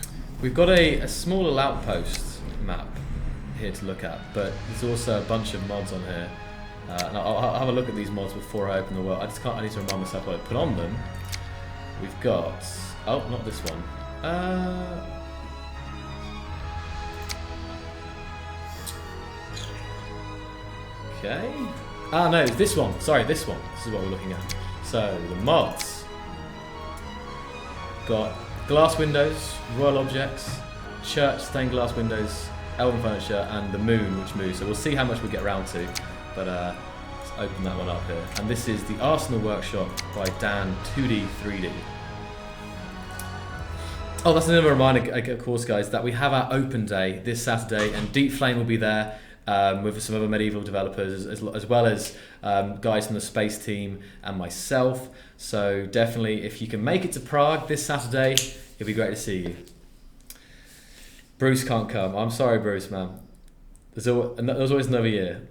We've got a small little outpost map here to look at, but there's also a bunch of mods on here. And I'll have a look at these mods before I open the world. I need to remind myself what I put on them. We've got... Oh, not this one. Okay. Ah, no, it's this one. Sorry, this one. This is what we're looking at. So, the mods. Got glass windows, royal objects, church, stained glass windows, elven furniture, and the moon, which moves. So we'll see how much we get around to. But let's open that one up here. And this is the Arsenal Workshop by Dan 2D 3D. Oh, that's another reminder, of course, guys, that we have our open day this Saturday, and Deep Flame will be there with some other medieval developers, as well as guys from the space team and myself. So definitely, if you can make it to Prague this Saturday, it'd be great to see you. Bruce can't come. I'm sorry, Bruce, man. There's always another year.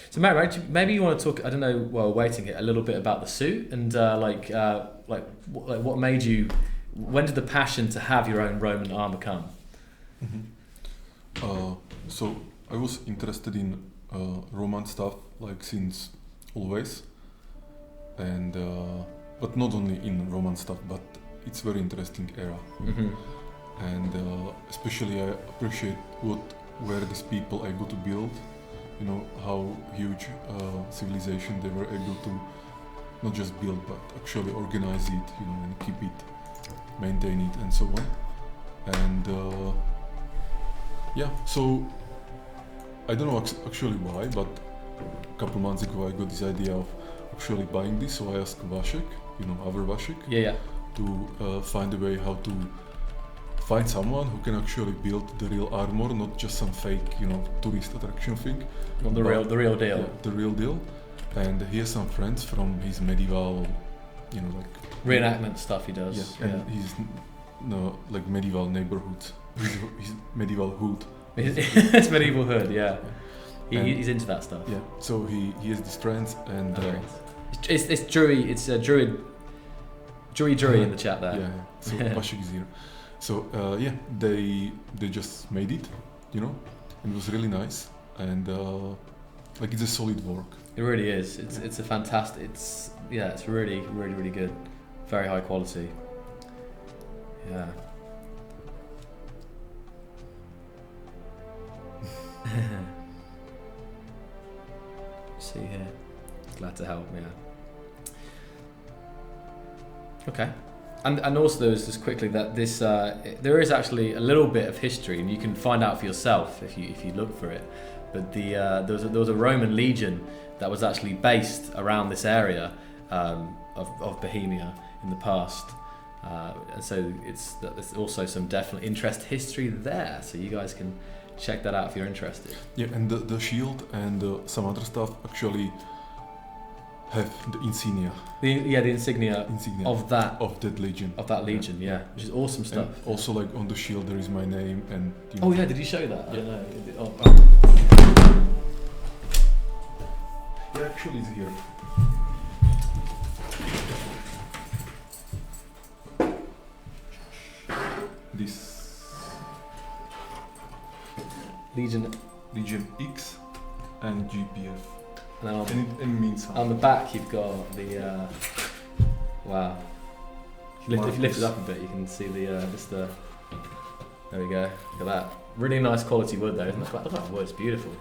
So, Marek, maybe you want to talk, I don't know, while waiting here, a little bit about the suit and what made you, when did the passion to have your own Roman armor come? Mm-hmm. So I was interested in Roman stuff like since always, and but not only in Roman stuff, but it's very interesting era. Mm-hmm. And especially I appreciate what were these people able to build, you know, how huge civilization they were able to not just build but actually organize it, you know, and keep it, maintain it, and so on. And yeah, so I don't know actually why, but a couple months ago I got this idea of actually buying this, so I asked Vasek, you know, our Vasek, to find a way how to find someone who can actually build the real armor, not just some fake, you know, tourist attraction thing. Well, the real deal. Yeah, the real deal. And he has some friends from his medieval, you know, like reenactment stuff he does. Yeah, and his like medieval neighborhoods, his medieval hood. It's medieval hood, yeah. He's into that stuff. Yeah. So he has these friends, and it's Drury. It's Druid in the chat there. Yeah. So Vasek is here. So yeah, they just made it, you know, and it was really nice, and like it's a solid work. It really is. It's a fantastic. It's really good, very high quality. Yeah. See here. Glad to help. Yeah. Okay. And also there was just quickly that this there is actually a little bit of history, and you can find out for yourself if you look for it. But there was a Roman legion that was actually based around this area of Bohemia in the past, and so there's also some definite interest history there. So you guys can check that out if you're interested. Yeah, and the shield and some other stuff actually have the insignia. The insignia of that legion. Of that legion, yeah. Which is awesome stuff. And also, like on the shield, there is my name and. You know, oh yeah, did you show that? Yeah. I don't know. It actually is here. This Legion X and GPF. And it means something. On the back you've got the wow. If you lift it up a bit, you can see the there we go. Look at that. Really nice quality wood though, isn't it? Look at that wood, it's beautiful.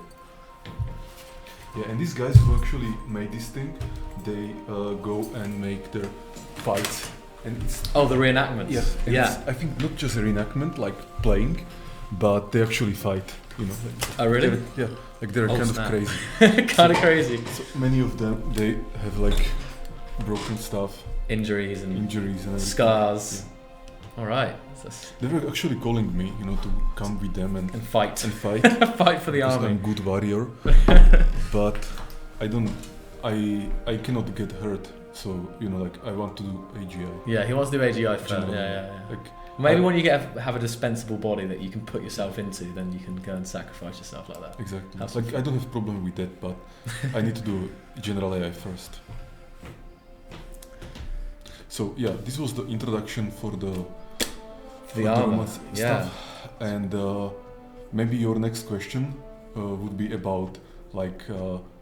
Yeah, and these guys who actually made this thing, they go and make their fights. And it's the reenactments. Yeah. I think not just a reenactment like playing, but they actually fight. You know. Oh really? Yeah. Like they're kind of crazy. Kind of crazy. So many of them, they have like broken stuff, injuries and scars. Yeah. All right. They were actually calling me, you know, to come with them and fight. Fight for the army. I'm a good warrior, but I don't I cannot get hurt. So like I want to do AGI. Yeah, he wants to do AGI first. Generally, Yeah. Like Maybe when you have a dispensable body that you can put yourself into, then you can go and sacrifice yourself like that. exactly. That's Like I don't have problem with that, but I need to do general AI first. So yeah, this was the introduction for the armor. romance Yeah. stuff. And maybe your next question would be about like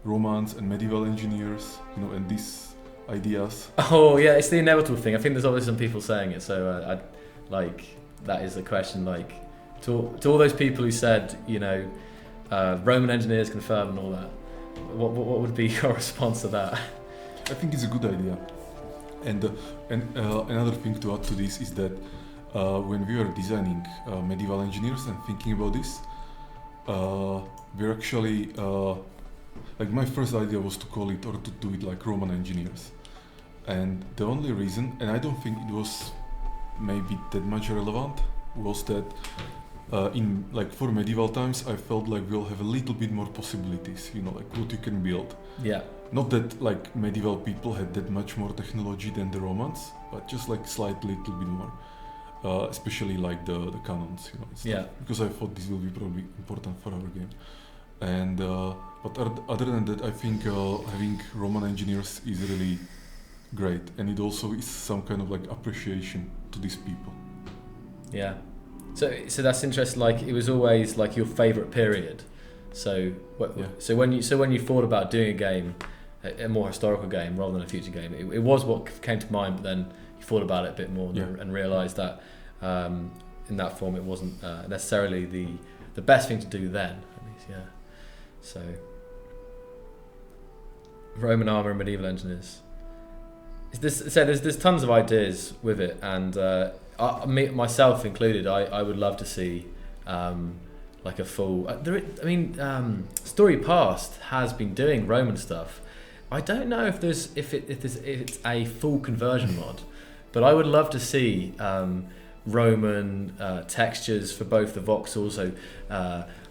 romance and medieval engineers, and these ideas. Oh yeah, it's the inevitable thing. I think there's always some people saying it, so that is the question. Like to all those people who said, Roman engineers confirmed and all that. What would be your response to that? I think it's a good idea. And another thing to add to this is that when we were designing medieval engineers and thinking about this, we're actually like my first idea was to call it or to do it like Roman engineers. And the only reason, and I don't think it was maybe that much relevant, was that in like for medieval times I felt like we'll have a little bit more possibilities, like what you can build. Yeah. Not that like medieval people had that much more technology than the Romans, but just like slightly little bit more. Especially like the cannons, and stuff. Yeah. Because I thought this will be probably important for our game. And but other than that, I think having Roman engineers is really great, and it also is some kind of like appreciation to these people. Yeah. So that's interesting. Like it was always like your favorite period. So so when you thought about doing a game, a more historical game rather than a future game, it was what came to mind. But then you thought about it a bit more and realised that in that form it wasn't necessarily the best thing to do then. At least, yeah. So Roman armour and medieval engineers. There's tons of ideas with it, and myself included, I would love to see like a full. Story Past has been doing Roman stuff. I don't know if it's a full conversion mod, but I would love to see Roman textures for both the voxels, so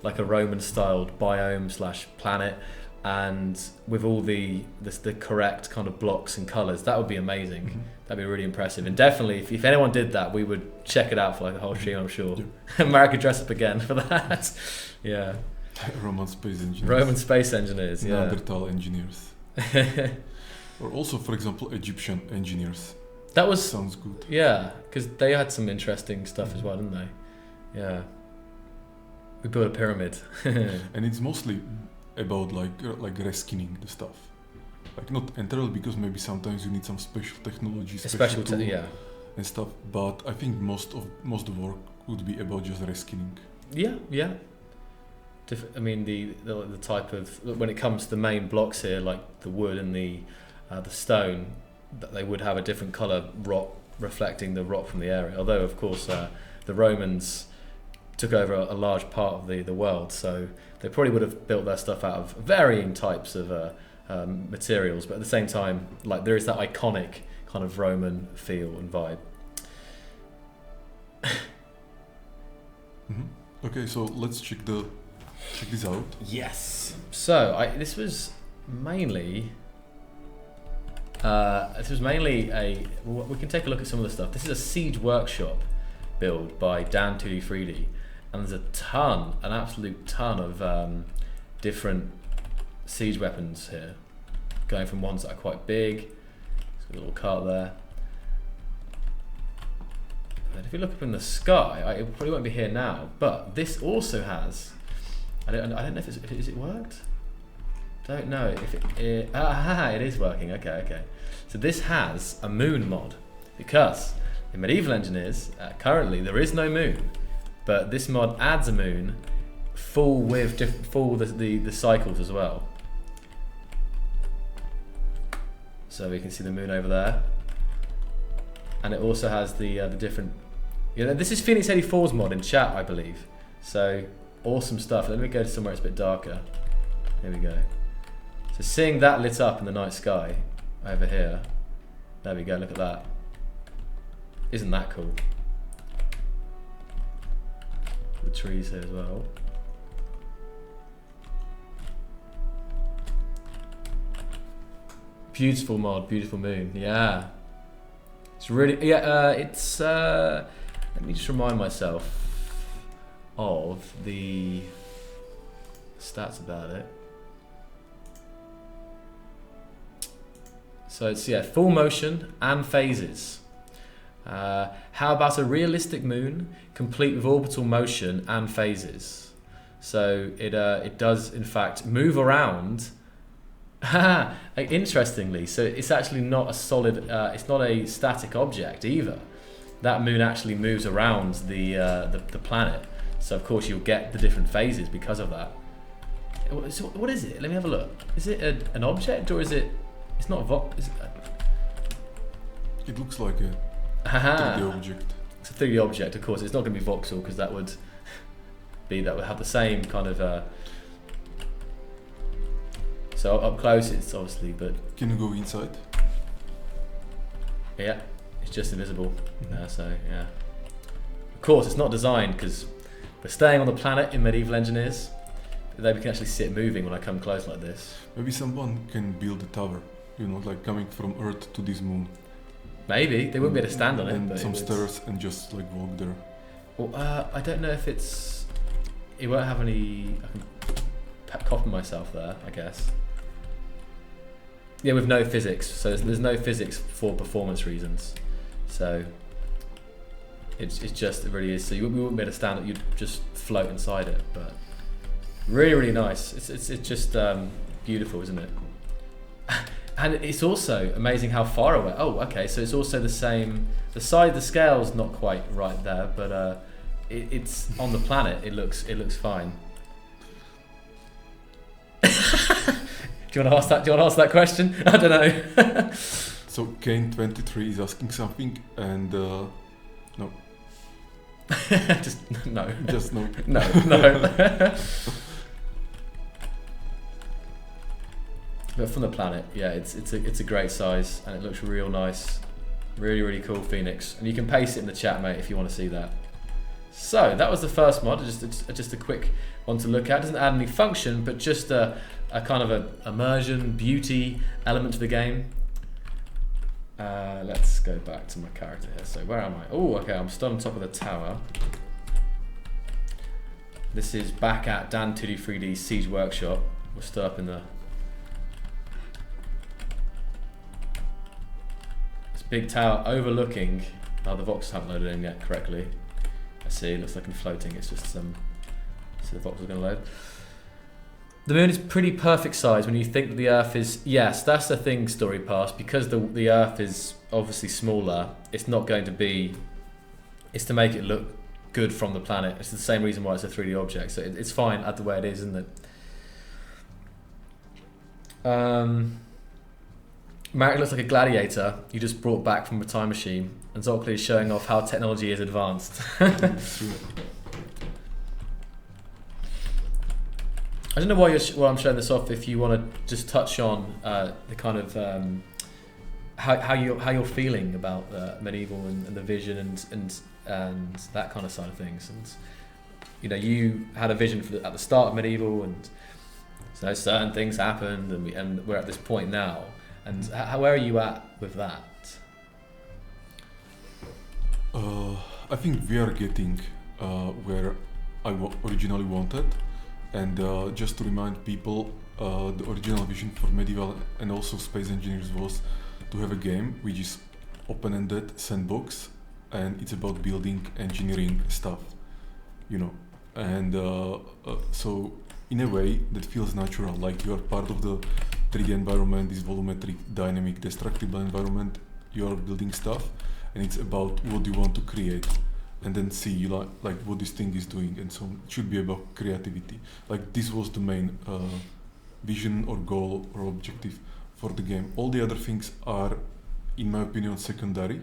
like a Roman styled biome / planet. And with all the correct kind of blocks and colours, that would be amazing. Mm-hmm. That'd be really impressive. And definitely, if anyone did that, we would check it out for like a whole stream, I'm sure. Yeah. Marek could dress up again for that. Yeah. Roman space engineers. Roman space engineers, yeah. Neanderthal engineers. Or also, for example, Egyptian engineers. That was sounds good. Yeah, because they had some interesting stuff as well, didn't they? Yeah. We built a pyramid. And it's mostly about like reskinning the stuff, like not entirely, because maybe sometimes you need some special technology, special tool and stuff. But I think most of the work would be about just reskinning. Yeah. The type of, when it comes to the main blocks here, like the wood and the stone, that they would have a different color rock reflecting the rock from the area. Although of course the Romans took over a large part of the world, so they probably would have built their stuff out of varying types of materials, but at the same time, like there is that iconic kind of Roman feel and vibe. Mm-hmm. Okay, so let's check this out. Yes. So this was mainly we can take a look at some of the stuff. This is a Siege Workshop build by Dan2D3D. And there's an absolute ton of different siege weapons here, going from ones that are quite big. There's a little cart there. And if you look up in the sky, it probably won't be here now, but this also has. I don't know if it worked. Don't know if it is working. Okay. So this has a moon mod, because in Medieval Engineers currently there is no moon. But this mod adds a moon, full the cycles as well. So we can see the moon over there, and it also has the different. This is Phoenix 84's mod in chat, I believe. So awesome stuff. Let me go to somewhere it's a bit darker. Here we go. So seeing that lit up in the night sky over here. There we go. Look at that. Isn't that cool? The trees here as well. Beautiful mod, beautiful moon. Yeah, it's really it's. Let me just remind myself of the stats about it. So it's full motion and phases. How about a realistic moon complete with orbital motion and phases? So it does in fact move around. Interestingly, so it's actually not a solid. It's not a static object either. That moon actually moves around the planet. So of course you'll get the different phases because of that. So what is it? Let me have a look. Is it an object or is it? It's not a It looks like a 3D object. It's a 3D object, of course. It's not going to be voxel because that would have the same kind of. So up close, it's obviously, but Can you go inside? yeah, it's just invisible. So yeah, of course, it's not designed because we're staying on the planet in Medieval Engineers. They can actually see it moving when I come close like this. Maybe someone can build a tower, like coming from Earth to this moon. Maybe they wouldn't be able to stand on it, And but some it would- stairs and just like walk there. Well, I don't know if it's. It won't have any. I can copy myself there, I guess. Yeah, with no physics. So there's no physics for performance reasons. So it's just, it really is. So we wouldn't be able to stand it. You'd just float inside it. But really, really nice. It's just beautiful, isn't it? And it's also amazing how far away. Oh, okay. So it's also the same. The scale's not quite right there, but it's on the planet. It looks fine. Do you want to ask that? Do you want to ask that question? I don't know. So Kane23 is asking something, and no, Just no. just no. No. But from the planet, yeah, it's a great size and it looks real nice. Really, really cool Phoenix. And you can paste it in the chat, mate, if you want to see that. So that was the first mod, just a quick one to look at. It doesn't add any function, but just a kind of a immersion, beauty element to the game. Let's go back to my character here. So where am I? Oh, okay, I'm still on top of the tower. This is back at Dan 2D3D Siege Workshop. We're still up in this big tower overlooking. Oh, the voxels haven't loaded in yet correctly. I see, it looks like I'm floating. It's just so the voxels are going to load. The moon is pretty perfect size when you think that the Earth is. Yes, that's the thing, Story Pass. Because the Earth is obviously smaller, it's not going to be. It's to make it look good from the planet. It's the same reason why it's a 3D object. So it's fine at the way it is, isn't it? Marek looks like a gladiator you just brought back from a time machine, and Zocli is showing off how technology is advanced. I don't know why I'm showing this off. If you want to just touch on the kind of how you're feeling about medieval and the vision and that kind of side of things, and you had a vision at the start of medieval, and so certain things happened, and we're at this point now. And where are you at with that? I think we are getting where I originally wanted. And just to remind people, the original vision for Medieval and also Space Engineers was to have a game which is open-ended sandbox, and it's about building engineering stuff, And so in a way that feels natural, like you are part of the 3D environment, this volumetric, dynamic, destructible environment. You are building stuff, and it's about what you want to create. And then see like what this thing is doing, and so it should be about creativity. Like this was the main vision or goal or objective for the game. All the other things are, in my opinion, secondary.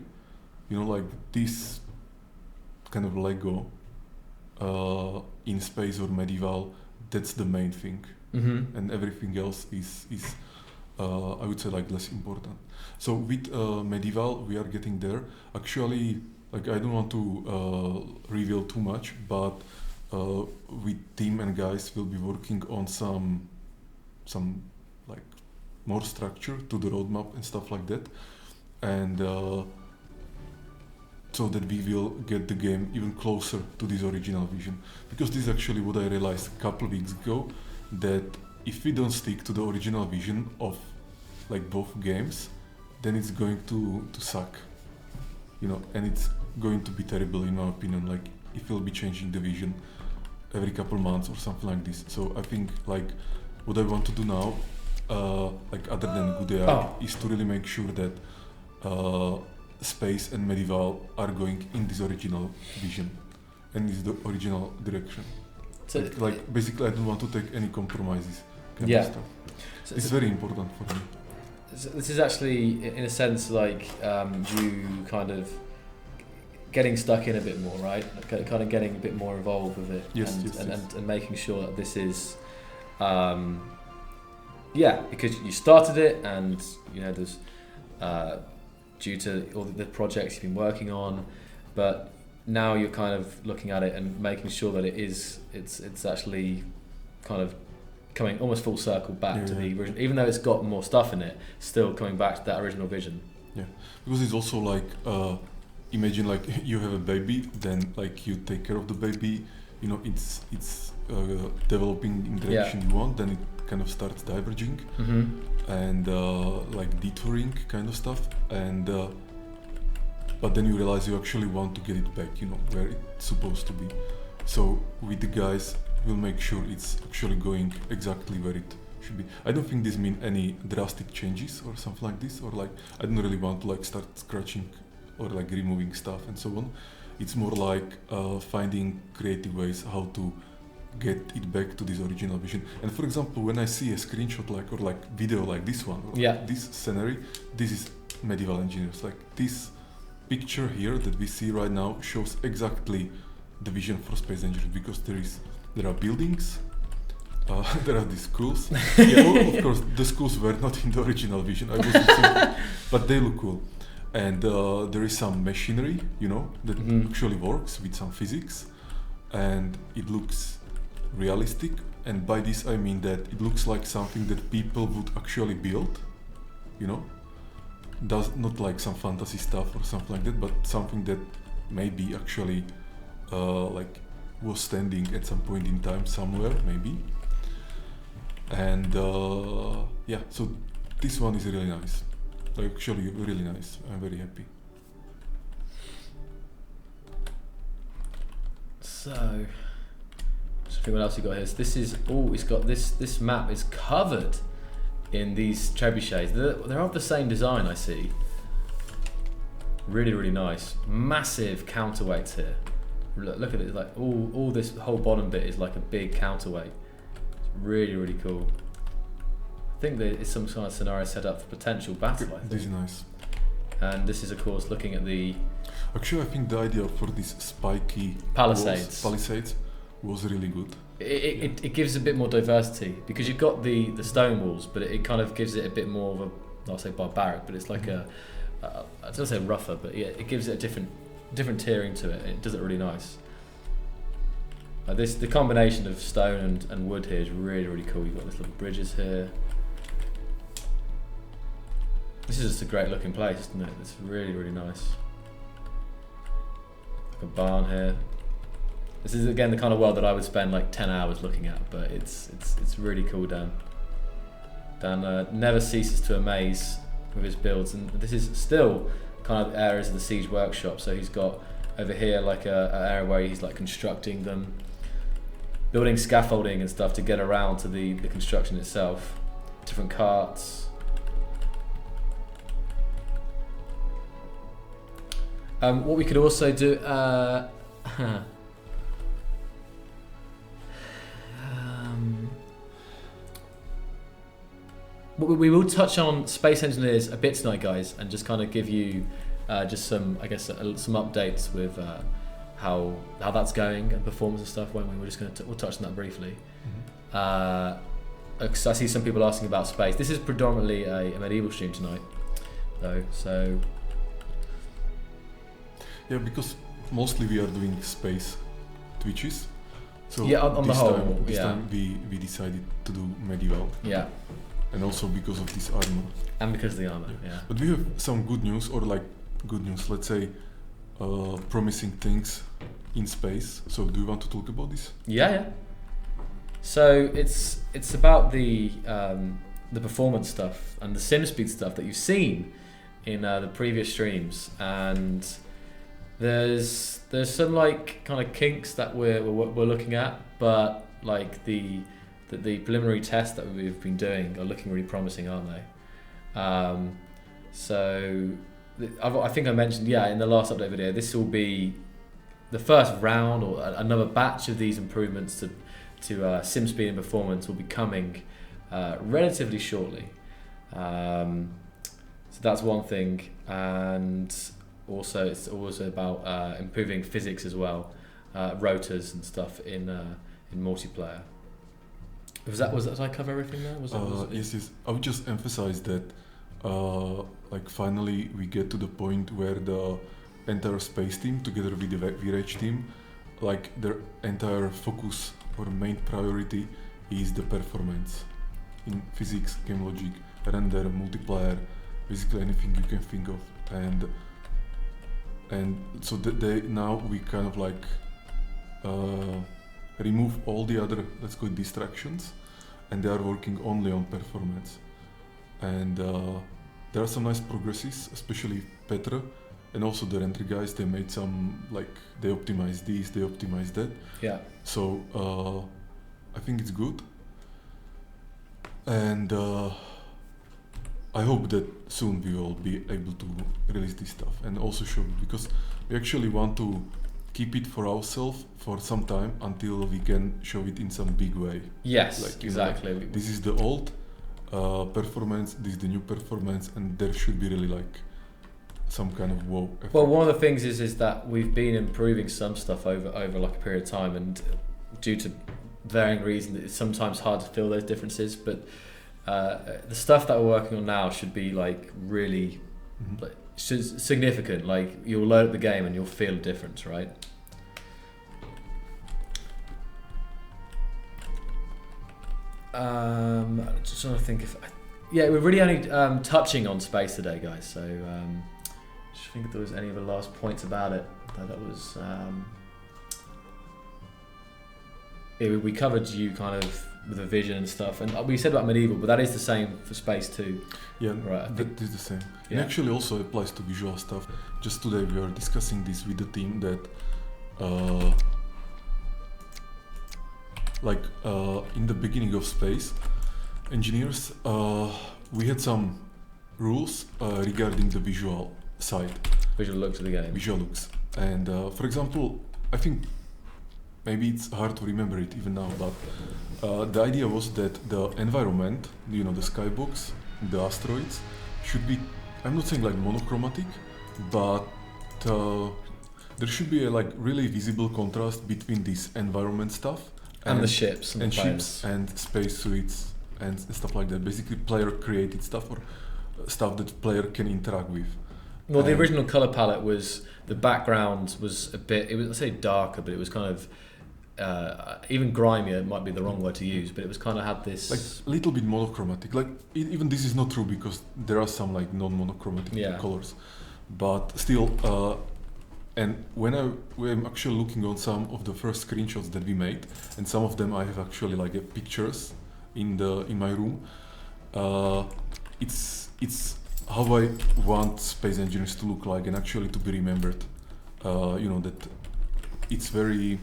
Like this kind of Lego in space or medieval. That's the main thing, and everything else is I would say like less important. So with medieval, we are getting there. Actually. Like I don't want to reveal too much, but with team and guys we'll be working on some like more structure to the roadmap and stuff like that, and so that we will get the game even closer to this original vision. Because this is actually what I realized a couple weeks ago, that if we don't stick to the original vision of like both games, then it's going to suck, and it's going to be terrible in my opinion. Like if we'll be changing the vision every couple months or something like this. So I think like what I want to do now, like other than good AI, is to really make sure that space and medieval are going in this original vision and is the original direction. So like basically I don't want to take any compromises kind of stuff. So it's very important for me. So this is actually in a sense like you kind of getting stuck in a bit more, right? Kind of getting a bit more involved with it. Yes, and making sure that this is because you started it and there's due to all the projects you've been working on, but now you're kind of looking at it and making sure that it's actually kind of coming almost full circle back to the original, even though it's got more stuff in it, still coming back to that original vision. Yeah, because it's also like imagine like you have a baby, then like you take care of the baby, it's developing in the direction you want, then it kind of starts diverging and like detouring kind of stuff, and but then you realize you actually want to get it back, where it's supposed to be. So with the guys, we'll make sure it's actually going exactly where it should be. I don't think this means any drastic changes or something like this, or like I don't really want to like start scratching or like removing stuff and so on. It's more like finding creative ways how to get it back to this original vision. And for example, when I see a screenshot or video like this one, or this scenery, this is medieval engineers. Like this picture here that we see right now shows exactly the vision for space engineers, because there are buildings, there are these schools. Of course, the schools were not in the original vision. I wasn't thinking, but they look cool. And there is some machinery, that actually works with some physics, and it looks realistic. And by this I mean that it looks like something that people would actually build, does not like some fantasy stuff or something like that, but something that maybe actually like was standing at some point in time somewhere, maybe. And so this one is really nice. Actually really nice. I'm very happy. So just think what else you got here. So this is it's got this map is covered in these trebuchets. They're of the same design, I see. Really, really nice. Massive counterweights here. Look at it, like all this whole bottom bit is like a big counterweight. It's really, really cool. I think there is some kind of scenario set up for potential battle, I think. This is nice. And this is of course looking at the... Actually I think the idea for these spiky palisades was really good. It gives a bit more diversity, because you've got the stone walls, but it kind of gives it a bit more of a, I'll say barbaric, but it's like I don't say rougher, but it gives it a different tiering to it. It does it really nice. The combination of stone and wood here is really, really cool. You've got these little bridges here. This is just a great looking place, isn't it? It's really, really nice. Like a barn here. This is again the kind of world that I would spend like 10 hours looking at, but it's really cool. Dan never ceases to amaze with his builds, and this is still kind of areas of the siege workshop. So he's got over here like an area where he's like constructing them, building scaffolding and stuff to get around to the construction itself. Different carts. What we could also do, we will touch on Space Engineers a bit tonight, guys, and just kind of give you just some, I guess, some updates with how that's going and performance and stuff. When we're just going to we'll touch on that briefly. Because I see some people asking about space. This is predominantly a medieval stream tonight, though. So. Yeah, because mostly we are doing space Twitches. So on the whole, this time we decided to do medieval. Yeah. and also because of this armor. And because of the armor, yeah. But we have some good news, or like good news, let's say, promising things in space. So do you want to talk about this? Yeah. So it's about the performance stuff and the sim speed stuff that you've seen in the previous streams, and there's some like kind of kinks that we're looking at, but like the preliminary tests that we've been doing are looking really promising, aren't they? So I think I mentioned in the last update video, this will be the first round or another batch of these improvements to sim speed and performance will be coming relatively shortly. So that's one thing, and also it's also about improving physics as well, rotors and stuff in multiplayer. Was that did I cover everything there? Yes. I would just emphasize that like finally we get to the point where the entire space team together with the VRH team, like their entire focus or main priority is the performance in physics, game logic, render, multiplayer, basically anything you can think of, and so they now we kind of like remove all the other, let's call it, distractions, and they are working only on performance. And there are some nice progresses, especially Petra and also the render guys. They made some, like, they optimized this, they optimized that. Yeah. So I think it's good, and I hope that soon we will be able to release this stuff and also show it, because we actually want to keep it for ourselves for some time until we can show it in some big way. Yes, like, exactly. Like, this is the old performance, this is the new performance, and there should be really like some kind of wow effect. Well, one of the things is that we've been improving some stuff over like a period of time, and due to varying reasons, it's sometimes hard to feel those differences. But the stuff that we're working on now should be like really like, significant. Like, you'll load up the game and you'll feel a difference, right? Just trying to think if we're really only touching on space today, guys. So just think if there was any other last points about it. That was we covered you kind of with the vision and stuff, and we said about medieval, but that is the same for space too. Yeah, right. That is the same. Yeah. It actually also applies to visual stuff. Just today we were discussing this with the team that in the beginning of space, engineers, we had some rules regarding the visual side. Visual looks of the game. Visual looks. And for example, I think maybe it's hard to remember it even now, but the idea was that the environment, the skybox, the asteroids, should be, I'm not saying like monochromatic, but there should be a like really visible contrast between this environment stuff and the ships and ships and space suits and stuff like that. Basically, player created stuff or stuff that player can interact with. Well, the original color palette was, the background was a bit, it was, let's say, darker, but it was kind of even grimier might be the wrong word to use, but it was kind of had this like a little bit monochromatic. Like even this is not true because there are some like non-monochromatic colors, but still. And when I'm actually looking on some of the first screenshots that we made, and some of them I have actually like pictures in my room. It's how I want space engineers to look like and actually to be remembered. That it's very.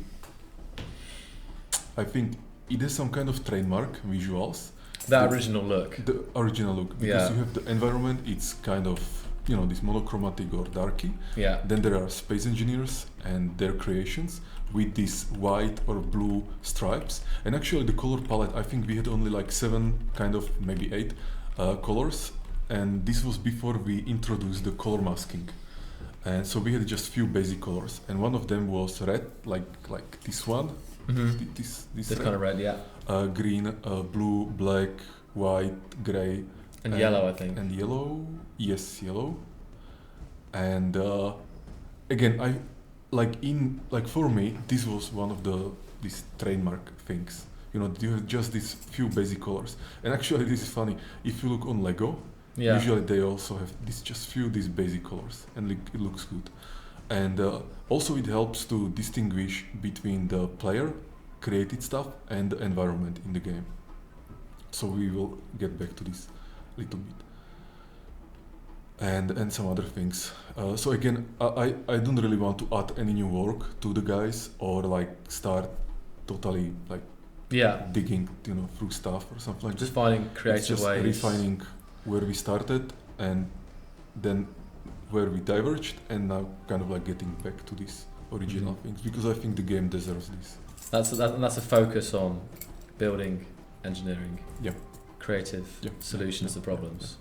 I think it has some kind of trademark visuals. That original look. The original look, because you have the environment. It's kind of this monochromatic or darky. Yeah. Then there are space engineers and their creations with these white or blue stripes. And actually, the color palette. I think we had only like 7, kind of maybe 8 colors. And this was before we introduced the color masking. And so we had just few basic colors, and one of them was red, like this one. Mm-hmm. This kind of red, yeah. Green, blue, black, white, grey, and yellow, I think. And yellow, yes, yellow. And again, for me, this was one of these trademark things. You know, you have just these few basic colors. And actually, this is funny. If you look on Lego, Yeah. usually they also have these basic colors, and it looks good. And also, it helps to distinguish between the player created stuff and the environment in the game. So we will get back to this a little bit. And some other things. So again, I don't really want to add any new work to the guys or like start totally like digging, you know, through stuff or something like Just that. finding It's creative just ways. refining where we started and then where we diverged, and now kind of like getting back to these original things, because I think the game deserves this. That's a focus on building, engineering, Yeah. creative Yeah. solutions Yeah. to problems.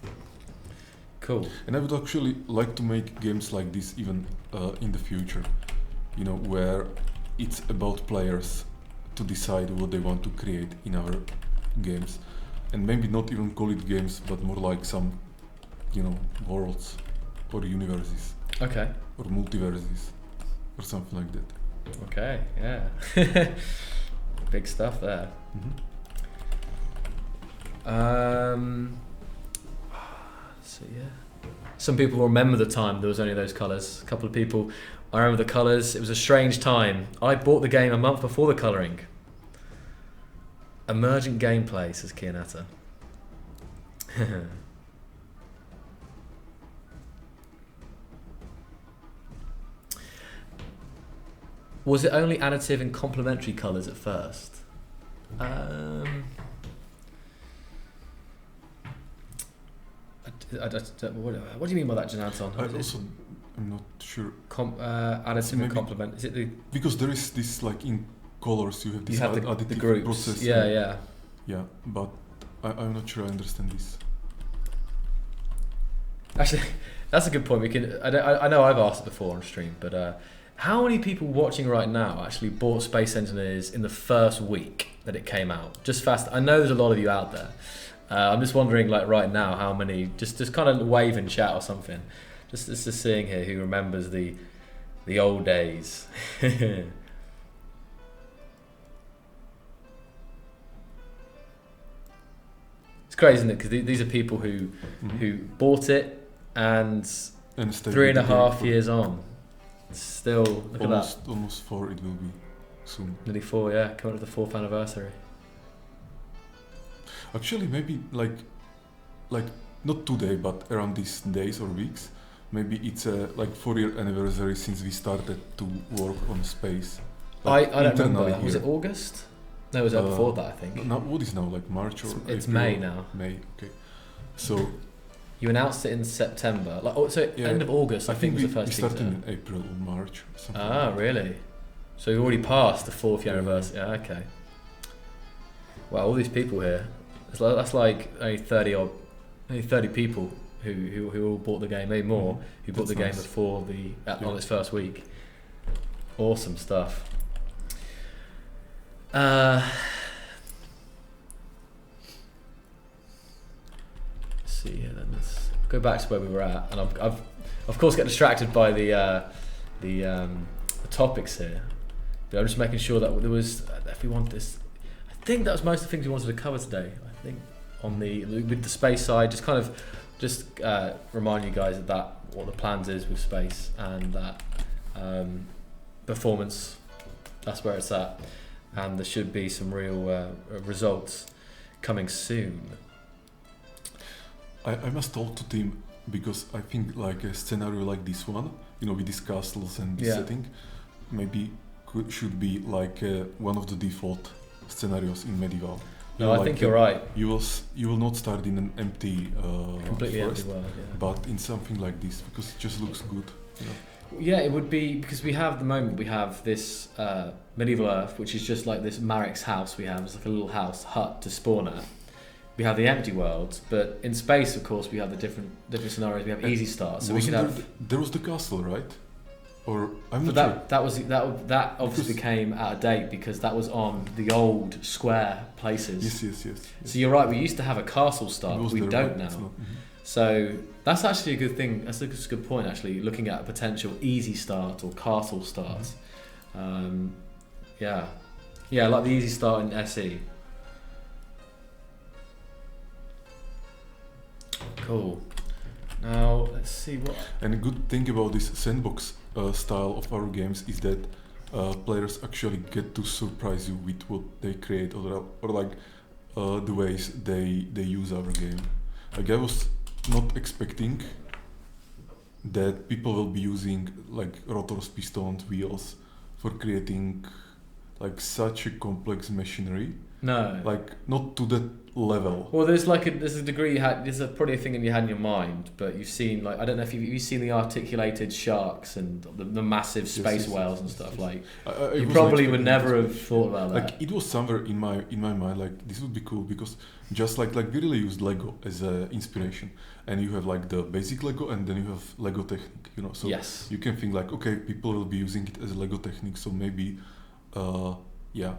Yeah. Cool. And I would actually like to make games like this even in the future, you know, where it's about players to decide what they want to create in our games, and maybe not even call it games, but more like some, you know, worlds or universes Okay. or multiverses or something like that. Okay. Yeah. Big stuff there. So yeah. Some people will remember the time there was only those colours. A couple of people, I remember the colours. It was a strange time. I bought the game a month before the colouring. Emergent gameplay, says Kianata. Was it only additive and complementary colours at first? What do you mean by that, Jonathan? I'm not sure. Additive and Maybe- complement. Is it the Because there is this, like in colors, you have this you have the additive groups? process. Yeah, and- yeah. Yeah, but I'm not sure I understand this. Actually, that's a good point. We can. I know I've asked it before on stream, but how many people watching right now actually bought Space Engineers in the first week that it came out? Just fast. I know there's a lot of you out there. I'm just wondering, like right now, how many? Just kind of wave in chat or something. Just seeing here who remembers the old days. It's crazy, isn't it? Because these are people who bought it and And stay 3.5 years on, still look at that. Almost 4 it will be soon. Nearly 4, yeah, coming to the 4th anniversary. Actually, maybe like not today, but around these days or weeks, maybe it's a like 4-year anniversary since we started to work on space. I don't internally remember. Was here. it August? No, it was before that, I think. Now, what is now, like March or It's April? May now. May, okay. So You announced it in September, Yeah, end of August. I think was the we first started teaser. in April or March or something. Ah, really? So you already passed the 4th year anniversary. Yeah, okay. Wow, all these people here. That's like only 30 people who all bought the game, maybe more, who bought That's the game nice. before on its first week. Awesome stuff. Let's see here then. Let's go back to where we were at, and I've of course get distracted by the topics here. But I'm just making sure that there was, if we want this, I think that was most of the things we wanted to cover today. I think on with the space side, just remind you guys that what the plans is with space, and that performance, that's where it's at, and there should be some real results coming soon. I must talk to Tim, because I think like a scenario like this one, you know, with these castles and this Yeah. setting, maybe should be like one of the default scenarios in medieval. You No, know, I like think you're right. You will not start in an empty Completely forest, empty world. Yeah. but in something like this, because it just looks good. You know? Yeah, it would be, because we have this medieval Earth, which is just like this Marek's house we have. It's like a little hut to spawn at. We have the empty world, but in space, of course, we have the different scenarios. We have easy starts, so we could have. There was the castle, right? Or I'm But not sure. that obviously became out of date because that was on the old square places. Yes. So you're right. We used to have a castle start, It but was we there, don't right? now. It's not- So that's actually a good thing. That's a good point, actually, looking at a potential easy start or castle start. Yeah, Yeah, like the easy start in SE. Cool. Now let's see what. And a good thing about this sandbox style of our games is that players actually get to surprise you with what they create, or like the ways they use our game. Like I was not expecting that people will be using like rotors, pistons, wheels for creating like such a complex machinery. No. Like not to that level. Well, there's a degree you had. There's probably a thing you had in your mind, but you've seen like I don't know if you've seen the articulated sharks and the massive space whales and stuff. Like you probably would never have thought about that. Like it was somewhere in my mind. Like this would be cool because just like we really used Lego as a inspiration, and you have like the basic Lego, and then you have Lego Technic. You know, so yes. You can think like, okay, people will be using it as a Lego Technic, so maybe,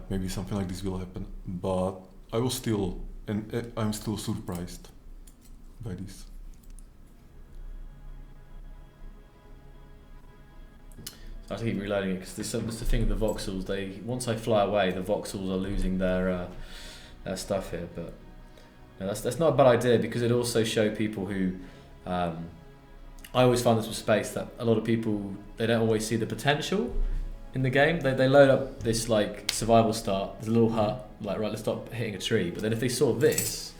maybe something like this will happen. But I was still. And I'm still surprised by this. I have to keep reloading it because there's the thing with the voxels. Once I fly away, the voxels are losing their stuff here. But no, that's not a bad idea because it also show people who. I always find this with space that a lot of people they don't always see the potential in the game. They load up this like survival start. There's a little hut. Like, right, let's stop hitting a tree. But then if they saw this,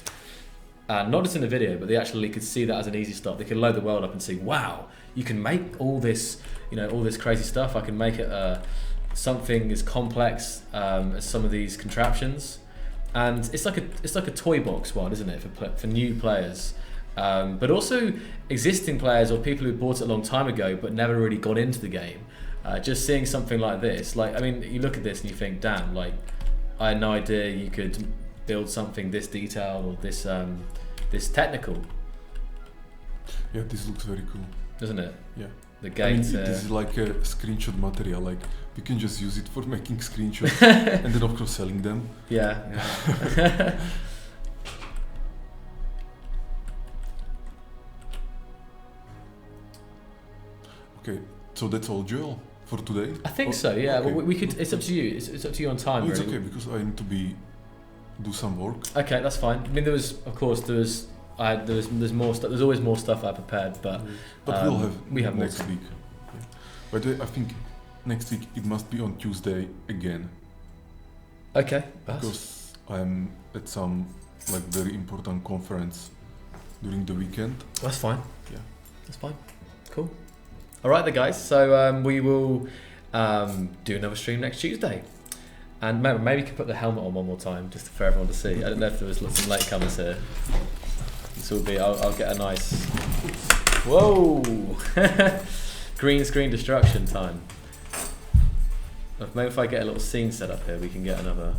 and not just in the video, but they actually could see that as an easy start. They could load the world up and see, wow, you can make all this, all this crazy stuff. I can make it something as complex as some of these contraptions, and it's like a toy box one, isn't it, for new players, but also existing players or people who bought it a long time ago but never really got into the game. Just seeing something like this, you look at this and you think, damn, like. I had no idea you could build something this detailed or this technical. Yeah, this looks very cool. Doesn't it? Yeah. The gates. This is like a screenshot material. Like we can just use it for making screenshots and then of course selling them. Yeah. Okay, so that's all, Joel. For today? I think so. Yeah. Okay. Well, we could. It's up to you. It's up to you on time. No, it's really. okay because I need to do some work. Okay, that's fine. I mean, there's more stuff. There's always more stuff I prepared, but we have more next time. week. Yeah. By the way, I think next week it must be on Tuesday again. Okay. Because I'm at some like very important conference during the weekend. That's fine. Yeah. That's fine. Cool. All right, then, guys. So we will do another stream next Tuesday, and maybe you can put the helmet on one more time just for everyone to see. I don't know if there was some latecomers here. This will be. I'll get a nice. Whoa! Green screen destruction time. Maybe if I get a little scene set up here, we can get another.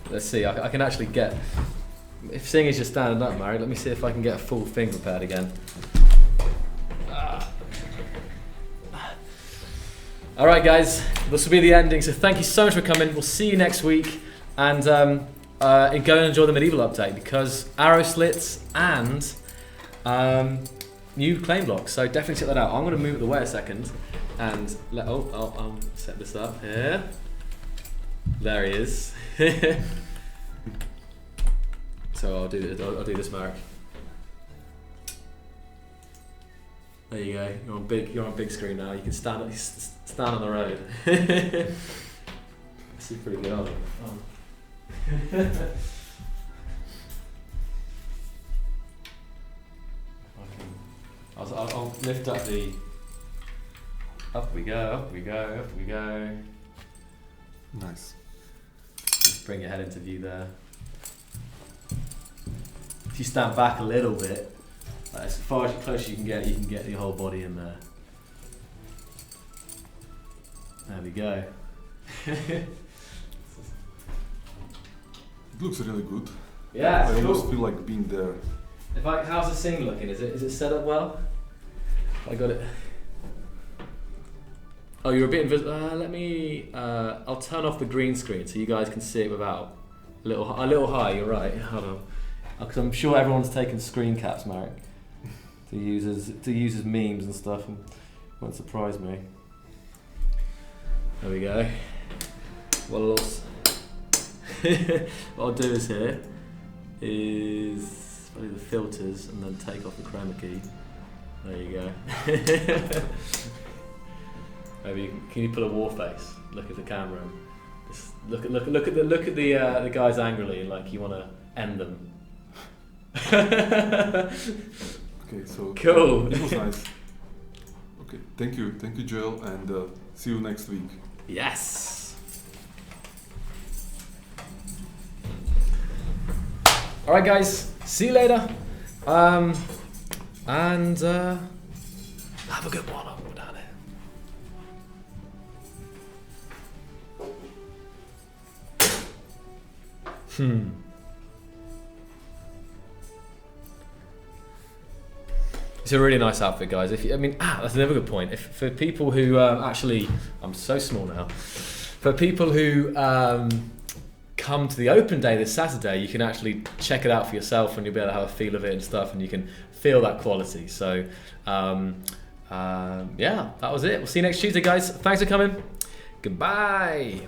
Let's see. I can actually get. If seeing is just standing up, Marek, let me see if I can get a full thing prepared again. Alright guys, this will be the ending, so thank you so much for coming. We'll see you next week, and go and enjoy the medieval update, because arrow slits and new claim blocks, so definitely check that out. I'm going to move it away a second, and I'll set this up here. There he is. So I'll do this, Marek. There you go. You're on big screen now. You can stand on the road. This is pretty good, aren't it? I'll lift up the. Up we go. Nice. Just bring your head into view there. If you stand back a little bit, like as far as close as you can get your whole body in there. There we go. It looks really good. Yeah, I it's almost cool. feel like being there. How's the scene looking? Is it set up well? I got it. Oh, you're a bit invisible. Let me. I'll turn off the green screen so you guys can see it without. A little high. You're right. Hold on. Because I'm sure everyone's taken screen caps, Marek, to use as memes and stuff, and it won't surprise me. There we go. What else? What I'll do is here is probably the filters and then take off the chroma key. There you go. Maybe can you put a war face? Look at the camera. And just look at the guys angrily, like you want to end them. Okay, so Cool. It was nice. Okay, thank you, Joel, and see you next week. Yes. All right, guys. See you later. And have a good one. I'll go down here. It's a really nice outfit, guys. That's another good point. If for people who actually, I'm so small now. For people who come to the open day this Saturday, you can actually check it out for yourself, and you'll be able to have a feel of it and stuff, and you can feel that quality. So, yeah, that was it. We'll see you next Tuesday, guys. Thanks for coming. Goodbye.